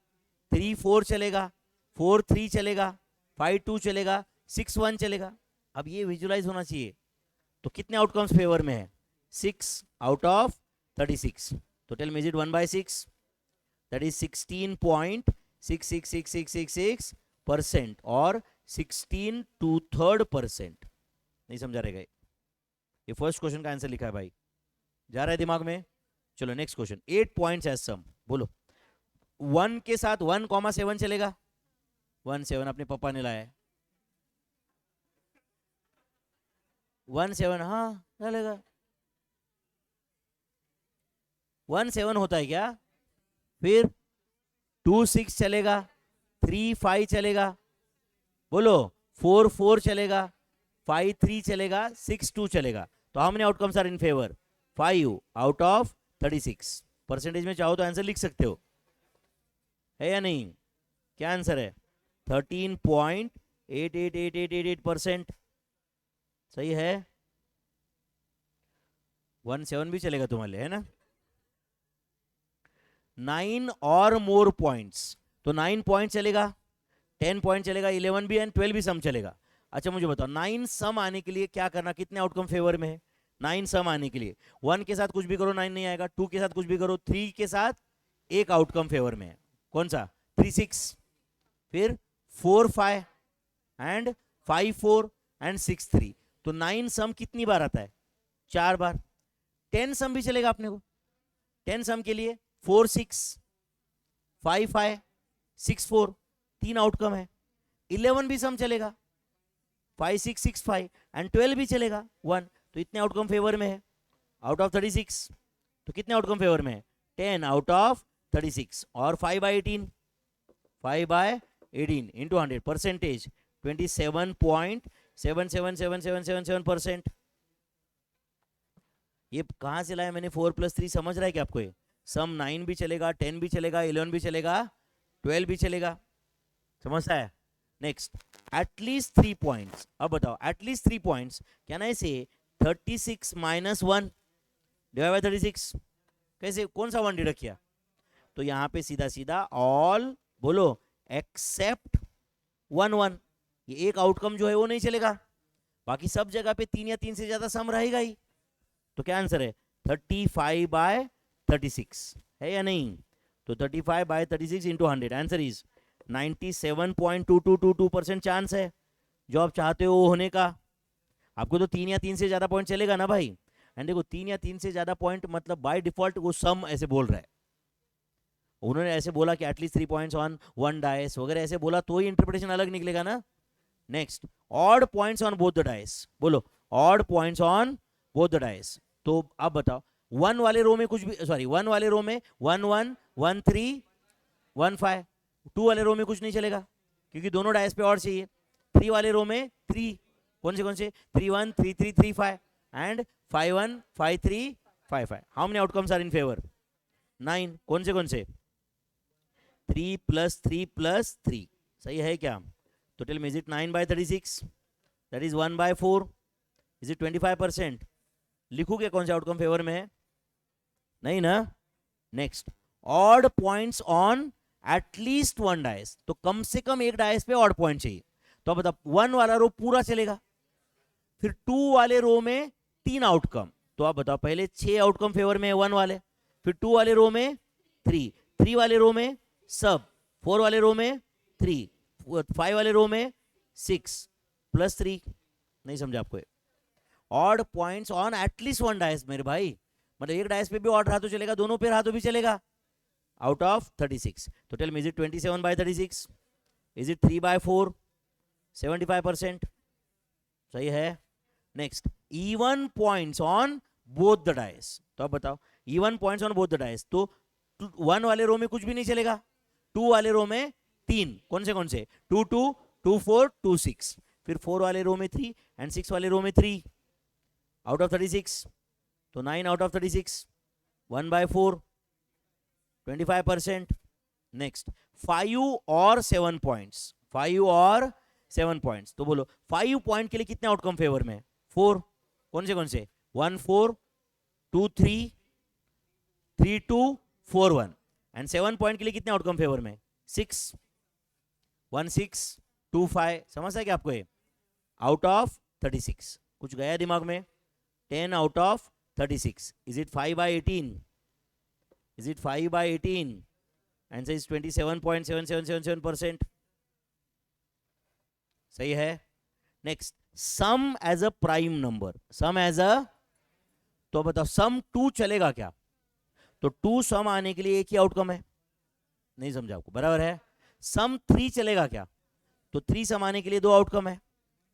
3 4 चलेगा, 4 3 चलेगा, 5 2 चलेगा, 6 1 चलेगा। अब ये विजुलाइज होना चाहिए। तो कितने आउटकम्स फेवर में है? 6 आउट ऑफ 36। तो tell me is it 1/6? That is 16.666666% और 16 2/3%। नहीं समझा रहेगा ये फर्स्ट क्वेश्चन का आंसर लिखा है भाई, जा रहा है दिमाग में? चलो next question, 8 points as sum, बोलो 1 के साथ 1,7 चलेगा? 1 7 अपने पापा ने लाया है, 1 7, हाँ चलेगा। 1 7 होता है क्या? फिर 2 6 चलेगा, 3 5 चलेगा, बोलो 4 4 चलेगा, 5-3 चलेगा, 6-2 चलेगा। तो how many outcomes are in favor? 5 out of 36। Percentage में चाहो तो आंसर लिख सकते हो, है या नहीं? क्या आंसर है? 13.888888%। सही है। 17 भी चलेगा तुम्हारे लिए, है ना? 9 और मोर पॉइंट्स, तो 9 पॉइंट चलेगा, 10 पॉइंट चलेगा, 11 भी एंड 12 भी सम चलेगा। अच्छा मुझे बताओ 9 सम आने के लिए क्या करना, कितने आउटकम फेवर में है? 9 सम आने के लिए 1 के साथ कुछ भी करो 9 नहीं आएगा, 2 के साथ कुछ भी करो, 3 के साथ एक आउटकम फेवर में है, कौन सा? 3-6, फिर 4-5 एंड 5-4 एंड 6-3। तो 9 सम कितनी बार आता है? 4 बार। 10 सम भी चलेगा अपने को। 10 सम के लिए 4-6, 5-5, 6-4, 3 आउटकम है। 11 भी सम चलेगा, 5-6-6-5 एंड 12 भी चलेगा 1। तो इतने आउटकम फेवर में है आउट ऑफ 36। तो कितने आउटकम फेवर में है? 10 आउट ऑफ 36। और 5/18, 5/18 इंटू 100, परसेंटेज 27.777777%। ये कहां से लाया मैंने? 4+3 समझ रहा है क्या आपको? ये सम 9 भी चलेगा, 10 भी चलेगा, 11 भी चलेगा, 12 भी चलेगा, समझता है? Next, at least 3 points. अब बताओ एटलीस्ट 3 पॉइंट्स क्या ना, इसे 36 - 1 डिवाइड बाय 36, कैसे, कौन सा 1 डिडक्ट किया? तो यहां पे सीधा सीधा ऑल बोलो एक्सेप्ट 1-1। ये एक आउटकम जो है वो नहीं चलेगा, बाकी सब जगह पे 3 या 3 से ज्यादा सम रहेगा ही। तो क्या आंसर है? 35/36, है या नहीं? तो 35/36 इंटू 100, आंसर इज 97.2222% चांस है जो आप चाहते हो होने का। आपको तो 3 या 3 से ज्यादा पॉइंट चलेगा ना भाई। एंड देखो 3 या 3 से ज्यादा पॉइंट मतलब बाय डिफॉल्ट वो सम ऐसे बोल रहा है। उन्होंने ऐसे बोला कि एटलीस्ट 3 पॉइंट्स ऑन 1 डाइस वगैरह ऐसे बोला तो ही इंटरप्रिटेशन अलग निकलेगा ना। Next, odd points on both the dice, बोलो odd points on both the dice. तो अब बताओ 1 वाले रो में कुछ भी, सॉरी 1 वाले रो में 1-1, 1-3, 1-5, 2 वाले रो में कुछ नहीं चलेगा क्योंकि दोनों डाइस पे और चाहिए। 3 वाले रो में 3, कौन से 3-1, 3-3, 3-5 and 5-1, 5-3, 5-5। How many outcomes are in favour? 9। कौन से 3 + 3 + 3, सही है क्या? तो tell me, is it 9/36? That is 1/4। Is it 25%? लिखू क्या कौन से आउटकम फेवर में है? नहीं ना। Next, odd points on at least 1 dice, तो कम से कम एक डाइस पे ऑड पॉइंट चाहिए। तो अब बताओ 1 वाला रो पूरा चलेगा, फिर 2 वाले रो में 3 आउटकम। तो आप बताओ पहले 6 आउटकम फेवर में है 1 वाले, फिर 2 वाले रो में 3, 3 वाले रो में सब, 4 वाले रो में 3, 5 वाले रो में 6 + 3। नहीं समझा आपको? Odd points on at least 1 dice मेरे भाई, मतलब एक डाइस पे भी ऑड रहा तो चलेगा, दोनों पे रहा तो भी चलेगा, आउट ऑफ 36। तो tell me, is it 27/36? Is it 3/4? 75%, सही है। Next, even points on both the dice. तो अब बताओ even points on both the dice, तो 1 वाले रो में कुछ भी नहीं चलेगा, 2 वाले रो में 3, कौन से 2-2, 2-4, 2-6, फिर 4 वाले रो में 3 एंड 6 वाले रो में 3, आउट ऑफ 36। तो 9 आउट ऑफ 36, 1/4, 25%। नेक्स्ट, 5 और 7 पॉइंट्स, 5 और 7 पॉइंट्स। तो बोलो 5 पॉइंट के लिए कितने आउटकम फेवर में? 4, कौन से 1-4, 2-3, 3-2, 4-1 एंड 7 पॉइंट के लिए कितने आउटकम फेवर में? 6, 1-6, 2-5। समझता है क्या आपको? ये आउट ऑफ 36 कुछ गया दिमाग में? 10 out of 36। Is it 5/18? Is it 5/18? Answer is 27.7777%, सही है। Next, sum as a prime number, sum as a, तो बताओ सम 2 चलेगा क्या? तो 2 सम आने के लिए एक ही आउटकम है, नहीं समझा आपको? बराबर है। सम 3 चलेगा क्या? तो 3 सम आने के लिए 2 आउटकम है,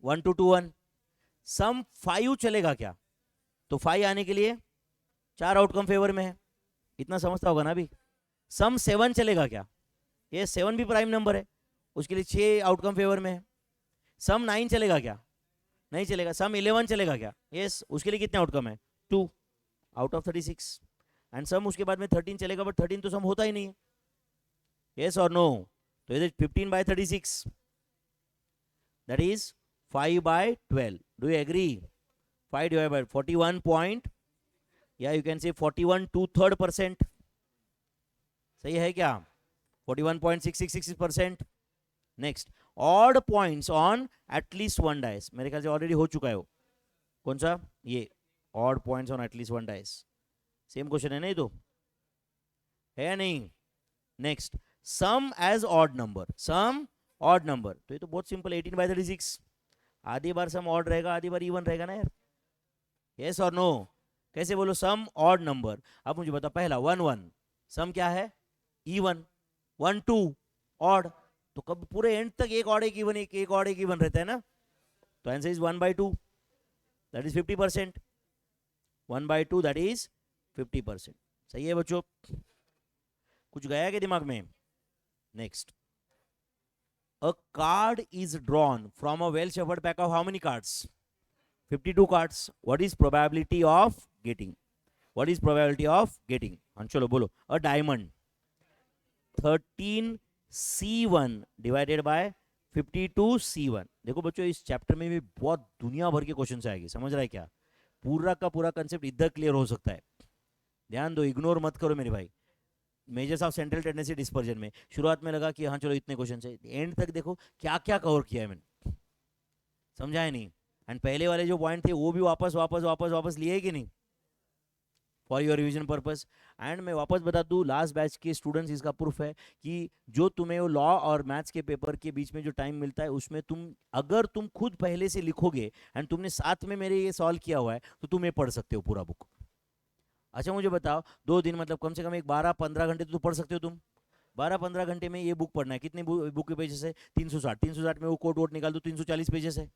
1-2-1। सम 5 चलेगा क्या? तो 5 आने के लिए 4 आउटकम फेवर में है, इतना समझता होगा ना अभी। सम 7 चलेगा क्या? ये 7 भी प्राइम नंबर है, उसके लिए 6 आउटकम फेवर में है। सम 9 चलेगा क्या? नहीं चलेगा। सम 11 चलेगा क्या? यस। उसके लिए कितने आउटकम है? 2 आउट ऑफ 36। एंड सम उसके बाद में 13 चलेगा, बट 13 तो सम होता ही नहीं है। यस और नो? तो is it 15/36? That is 5/12। Do you agree? 5 divided by 41 point, या यू कैन से 41 2/3%। सही है क्या? 41.6666%। Next, odd points on at least one dice. मेरे ख्याल से ऑलरेडी हो चुका है वो। कौन सा? ये odd points on at least one dice. Same question है नहीं तो? है नहीं? Next, sum as odd number. Sum odd number, तो ये तो बहुत सिंपल, 18/36। आधी बार सम ऑड रहेगा, आधी बार इवन रहेगा ना यार। यस और नो? कैसे बोलो? Sum odd number. अब मुझे बता, पहला 1 1, सम क्या है? इवन। 1 2 ऑड। तो कब पूरे एंड तक एक ऑड एक इवन, एक ऑड एक इवन रहता है ना? तो answer is 1/2, that is 50%। 1/2 that is 50%। सही है बच्चों? कुछ गया के दिमाग में? Next, a card is drawn from a well shuffled pack of how many cards? 52 cards. What is probability of getting? What is probability of getting? हाँ चलो बोलो। A diamond 13C1 divided by 52C1। देखो बच्चों, इस chapter में भी बहुत दुनिया भर के क्वेश्चन आएंगे, समझ रहा है क्या? पूरा का पूरा कंसेप्ट इधर क्लियर हो सकता है। ध्यान दो, इग्नोर मत करो मेरे भाई। Measures of central tendency dispersion में शुरुआत में लगा कि हाँ चलो इतने क्वेश्चन है, एंड तक देखो क्या क्या कवर किया है मैंने, समझा है नहीं? एंड पहले वाले जो पॉइंट थे वो भी वापस वापस वापस वापस लिए कि नहीं, for your revision purpose. And मैं वापस बता दूं, लास्ट बैच के स्टूडेंट्स इसका प्रूफ है कि जो तुम्हें वो लॉ और मैथ्स के पेपर के बीच में जो टाइम मिलता है, उसमें अगर तुम खुद पहले से लिखोगे एंड तुमने साथ में मेरे ये सॉल्व किया हुआ है, तो तुम ये पढ़ सकते हो पूरा बुक। अच्छा मुझे बताओ, 2 दिन मतलब कम से कम एक 12-15 घंटे तो पढ़ सकते हो तुम। 12-15 घंटे में ये बुक पढ़ना है। कितने बुक के पेजेस है? 360। 360 में वो कोट वोट निकाल दो, 340 पेजेस है।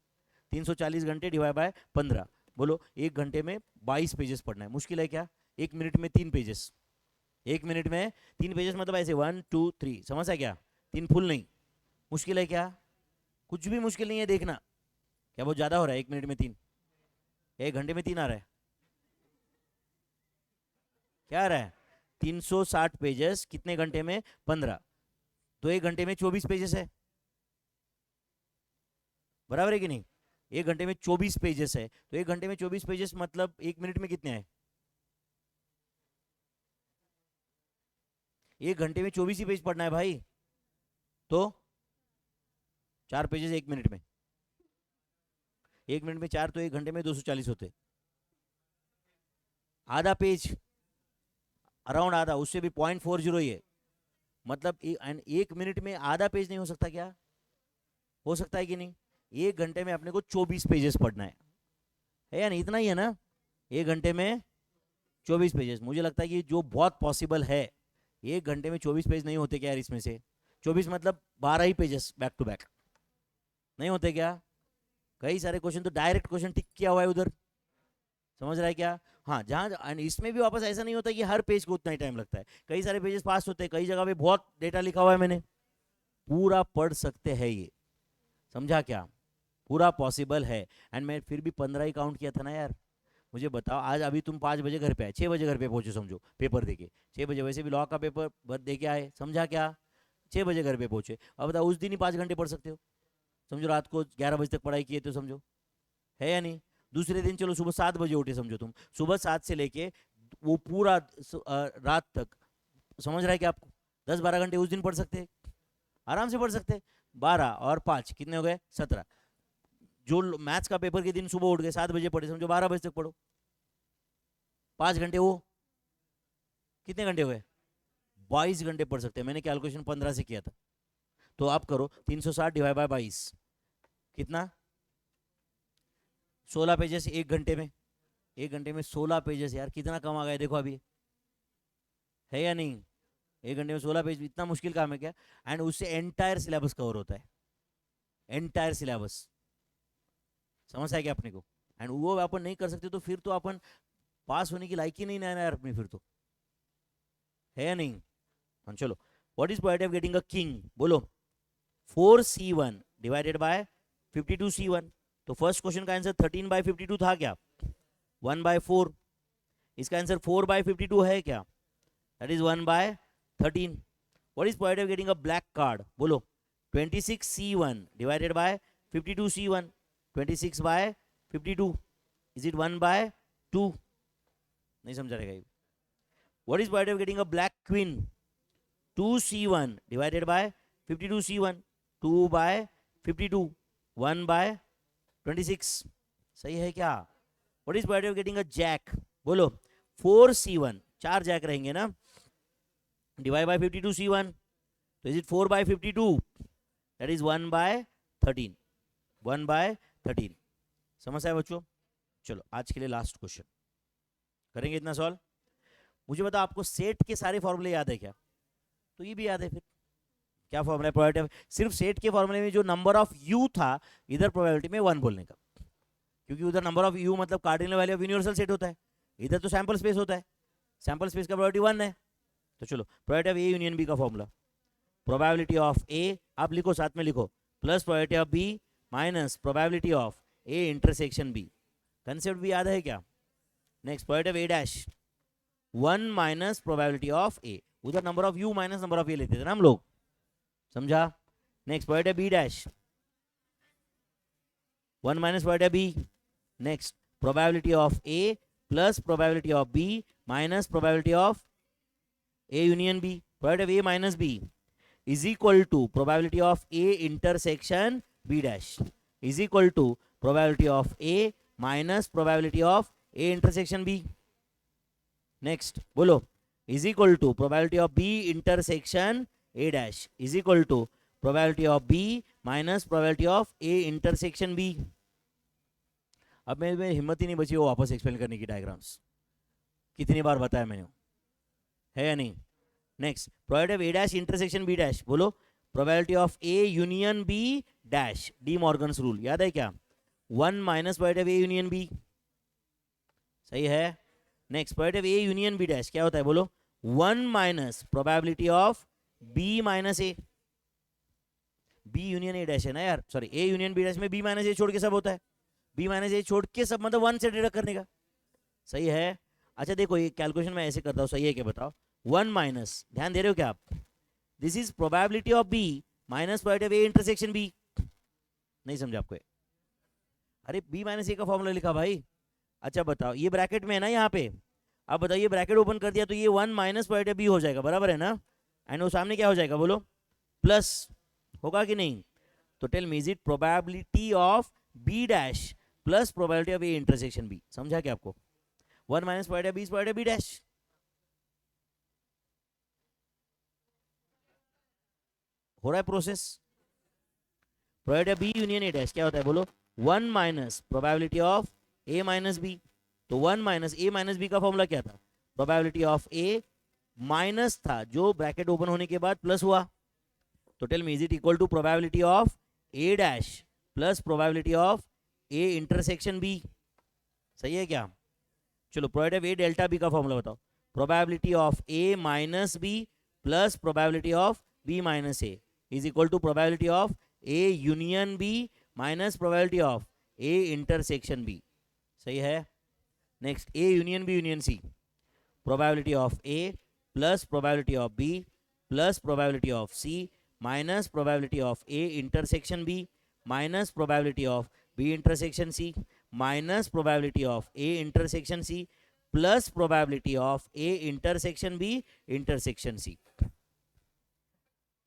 340 घंटे डिवाइड बाय 15, बोलो एक घंटे में 22 पेजेस पढ़ना है। मुश्किल है क्या? 1 मिनट में 3 पेजेस। 1 मिनट में 3 पेजेस मतलब ऐसे 1 2 3, समझ है क्या? 3 फुल नहीं। मुश्किल है क्या? कुछ भी मुश्किल नहीं है, देखना। क्या बहुत ज्यादा हो रहा है 1 मिनट में 3? 1 घंटे में 3 आ रहा है? क्या आ रहा है? 360 पेजेस कितने घंटे में? 15। तो 1 घंटे में 24 पेजेस है, बराबर है कि नहीं? 1 घंटे में 24 पेजेस है, तो 1 घंटे में 24 पेजेस मतलब 1 मिनट में कितने हैं? 1 घंटे में 24 ही पेज पढ़ना है भाई। तो 4 पेजेस 1 मिनट में। 1 मिनट में 4, तो 1 घंटे में 240 होते। आधा पेज, अराउंड आधा, उससे भी 0.40 ही है। मतलब 1 मिनट में आधा पेज नहीं हो सकता क्या? हो सकता है कि नहीं? 1 घंटे में अपने को 24 पेजेस पढ़ना है या नहीं? इतना ही है ना? 1 घंटे में 24 पेजेस, मुझे लगता है कि जो बहुत पॉसिबल है। 1 घंटे में 24 पेज नहीं होते क्या यार? इसमें से 24 मतलब 12 ही पेजेस बैक टू बैक नहीं होते क्या? कई सारे क्वेश्चन तो डायरेक्ट क्वेश्चन टिक किया हुआ है उधर, समझ रहा है क्या? हाँ, जहाँ इसमें भी वापस ऐसा नहीं होता कि हर पेज को उतना ही टाइम लगता है। कई सारे पेजेस पास होते हैं, कई जगह पे बहुत डेटा लिखा हुआ है मैंने, पूरा पढ़ सकते हैं ये, समझा क्या? पूरा पॉसिबल है। एंड मैं फिर भी 15 ही काउंट किया था ना यार। मुझे बताओ, आज अभी तुम 5 बजे घर पे आए, 6 बजे घर पे पहुंचो, समझो पेपर देके 6 बजे, वैसे भी लॉ का पेपर दे के आए, समझा क्या? 6 बजे घर पे पहुंचे। अब बताओ, उस दिन ही 5 घंटे पढ़ सकते हो? समझो रात को 11 बजे तक पढ़ाई किए तो समझो, है या नहीं? दूसरे दिन चलो सुबह 7 बजे उठे, समझो तुम सुबह 7 से लेके वो पूरा रात तक, समझ रहा है कि आपको 10-12 घंटे उस दिन पढ़ सकते हैं, आराम से पढ़ सकते हैं। 12 और 5 कितने हो गए? 17। जो मैथ्स का पेपर के दिन सुबह उठ गए 7 बजे पढ़े, समझो 12 बजे तक पढ़ो, 5 घंटे, वो कितने घंटे हो गए? 22 घंटे पढ़ सकते हैं। मैंने कैलकुलेशन 15 से किया था। तो आप करो 360 डिवाइड बाय 22, कितना? 16 पेजेस 1 घंटे में। 1 घंटे में 16 पेजेस, यार कितना कम आ गया देखो अभी, है या नहीं? 1 घंटे में 16 पेज, इतना मुश्किल काम है क्या? एंड उससे एंटायर सिलेबस कवर होता है, एंटायर सिलेबस, समझ आया क्या अपने को? एंड वो अपन नहीं कर सकते तो फिर तो अपन पास होने की लायक ही नहीं ना यार अपनी, फिर तो, है या नहीं? हाँ चलो, what is probability of getting a king? बोलो। 4C1 divided by 52C1। तो फर्स्ट क्वेश्चन का आंसर 13/52 था क्या? 1/4। इसका आंसर 4/52 है क्या? That is 1/13। What is point of getting a black card? बोलो। 26C1 divided by 52C1। 26/52 is it 1/2? नहीं समझा रहेगा। What is point of getting a black queen? 2C1 divided by 52C1। 2/52 1/26। सही है क्या? What is point of getting a jack? बोलो। 4C1 4 Jack रहेंगे ना, डिवाइड बाय 52C1, तो इज इट 4/52? That is 1/13। 1/13। समझ आया बच्चों? चलो आज के लिए लास्ट क्वेश्चन करेंगे इतना सॉल्व। मुझे बताओ आपको सेट के सारे फॉर्मूले याद है क्या? तो ये भी याद है फिर। क्या फॉर्मूला है प्रोबेबिलिटी? सिर्फ सेट के फॉर्मूले में जो नंबर ऑफ यू था, इधर प्रोबेबिलिटी में 1 बोलने का, क्योंकि उधर नंबर ऑफ यू मतलब cardinal value of universal set होता है, इधर तो सैंपल स्पेस होता है। सैंपल स्पेस का प्रोबेबिलिटी 1 है। तो चलो probability of A union B का फॉर्मूला, प्रोबेबिलिटी ऑफ ए आप लिखो, साथ में लिखो, plus probability of B minus probability of A intersection B. Concept भी याद है क्या? Next probability of A dash 1 minus probability of A, उधर number of U minus number of A लेते थे ना हम लोग, समझा? Next probability of B dash 1 minus probability of B. Next probability of A plus probability of B minus probability of A union B. Probability of A minus B is equal to probability of A intersection B dash is equal to probability of A minus probability of A intersection B. Next बोलो, is equal to probability of B intersection A dash is equal to probability of B minus probability of A intersection B. अब मेरे में हिम्मत ही नहीं बची वो वापस explain करने की डायग्राम्स, कितनी बार बताया मैंने, है या नहीं? Next probability of A dash intersection B dash, बोलो probability of A union B dash, De Morgan's rule याद है क्या? 1 minus probability of A union B. सही है। Next probability of A union B dash क्या होता है? बोलो 1 minus probability of B minus A. B union A dash है ना यार, sorry A union B dash में बी माइनस ए छोड़ के सब होता है, बी माइनस ए छोड़ के सब मतलब 1 से डिडक्ट करने का। सही है। अच्छा देखो ये कैलकुलेशन मैं ऐसे करता हूँ, सही है क्या बताओ? 1 माइनस, ध्यान दे रहे हो क्या आप? This is probability of B minus probability of A intersection B. नहीं समझा आपको? अरे बी माइनस ए का फॉर्मूला लिखा भाई। अच्छा बताओ, ये ब्रैकेट में है ना यहाँ पे, अब बताओ ये ब्रैकेट ओपन कर दिया तो ये 1 माइनस प्रोबेबिलिटी ऑफ बी हो जाएगा, बराबर है ना? एंड वो सामने क्या हो जाएगा बोलो? प्लस होगा कि नहीं? तो tell me is it probability of B dash plus probability of A intersection B? समझा क्या आपको? 1 minus probability of B is probability of B dash. हो रहा है process? Probability of B union A dash क्या होता है बोलो? 1 minus probability of A minus B. तो 1 माइनस ए माइनस बी का फॉर्मूला क्या था? प्रोबेबिलिटी ऑफ ए माइनस था जो ब्रैकेट ओपन होने के बाद प्लस हुआ, तो tell me is it equal to probability of A dash plus probability of A intersection B. सही है क्या? चलो probability of A delta B का फॉर्मूला बताओ। Probability of A minus B plus probability of B minus A is equal to probability of A union B minus probability of A intersection B. सही है। Next A union B union C, probability of A plus probability of B plus probability of C minus probability of A intersection B minus probability of B intersection C minus probability of A intersection C plus probability of A intersection B intersection C.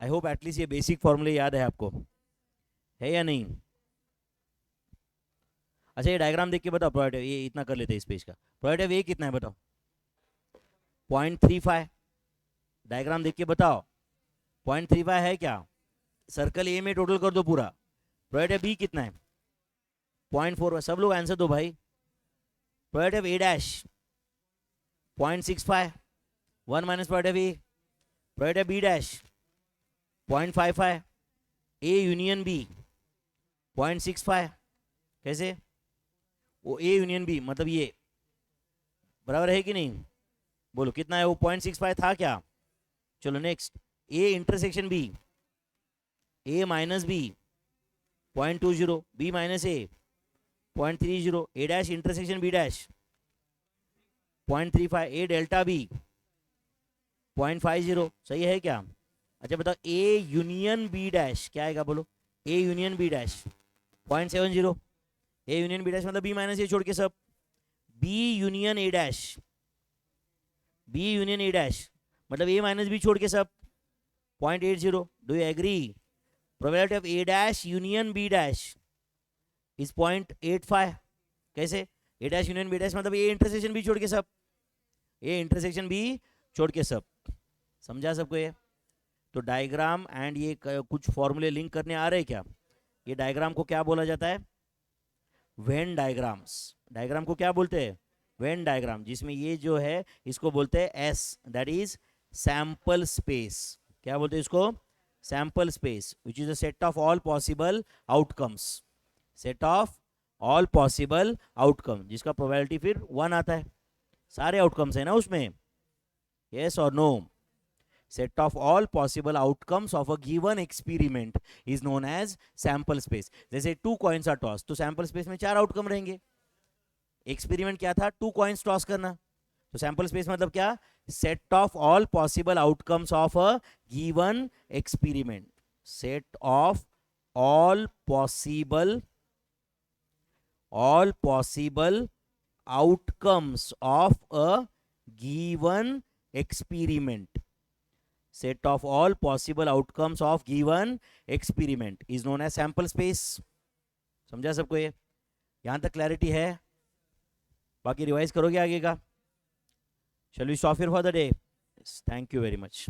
I hope at least ये basic फॉर्मूले याद है आपको, है या नहीं? अच्छा ये डायग्राम देख के बताओ, प्रोबेबिलिटी ये इतना कर लेते हैं इस पेज का। प्रोबेबिलिटी ए कितना है बताओ? 0.35। डायग्राम देख के बताओ 0.35 है क्या? सर्कल ए में टोटल कर दो पूरा। प्रोबेबिलिटी बी कितना है? 0.4। सब लोग आंसर दो भाई। Probability A dash 0.65, 1 minus probability A. Probability B dash 0.55, A union B 0.65। कैसे? वो ए यूनियन बी मतलब ये बराबर है कि नहीं? बोलो कितना है वो? 0.65 था क्या? चलो next A intersection B, A minus B 0.20, B minus A 0.30, A dash intersection B dash 0.35, A delta B 0.50, सही है क्या? अच्छा बताओ A यूनियन B डैश क्या आएगा बोलो? A union B dash 0.70, A union B dash मतलब B माइनस ए छोड़ के सब, B union A dash, B union A dash मतलब A माइनस B छोड़ के सब 0.80. Do you agree? Probability of A dash union B dash is 0.85. कैसे? A dash union B dash मतलब A इंटरसेक्शन B छोड़ के सब, A इंटरसेक्शन B छोड़ के सब. समझा सबको ये? तो डायग्राम एंड ये कुछ फॉर्मूले लिंक करने आ रहे हैं क्या? ये डायग्राम को क्या बोला जाता है? Venn diagrams. डायग्राम को क्या बोलते हैं? Venn diagram. जिसमें ये जो है इसको बोलते हैं S, that is sample space. क्या बोलते हैं इसको? Sample space, which is a set of all possible outcomes. Set of all possible outcome, जिसका प्रोबेबिलिटी फिर 1 आता है. सारे आउटकम्स है ना उसमें, यस और no. Set of all possible outcomes of a given experiment is known as sample space. जैसे 2 coins are tossed, तो sample space में 4 आउटकम रहेंगे. एक्सपेरिमेंट क्या था? 2 coins टॉस करना. तो सैंपल स्पेस मतलब क्या? Set of all possible outcomes of a given experiment. Set of all possible outcomes of a given experiment. Set of all possible outcomes of given experiment is known as sample space. समझा सबको ये? यहां तक clarity है? बाकी revise करोगे आगे का? Shall we stop here for the day? Yes, thank you very much.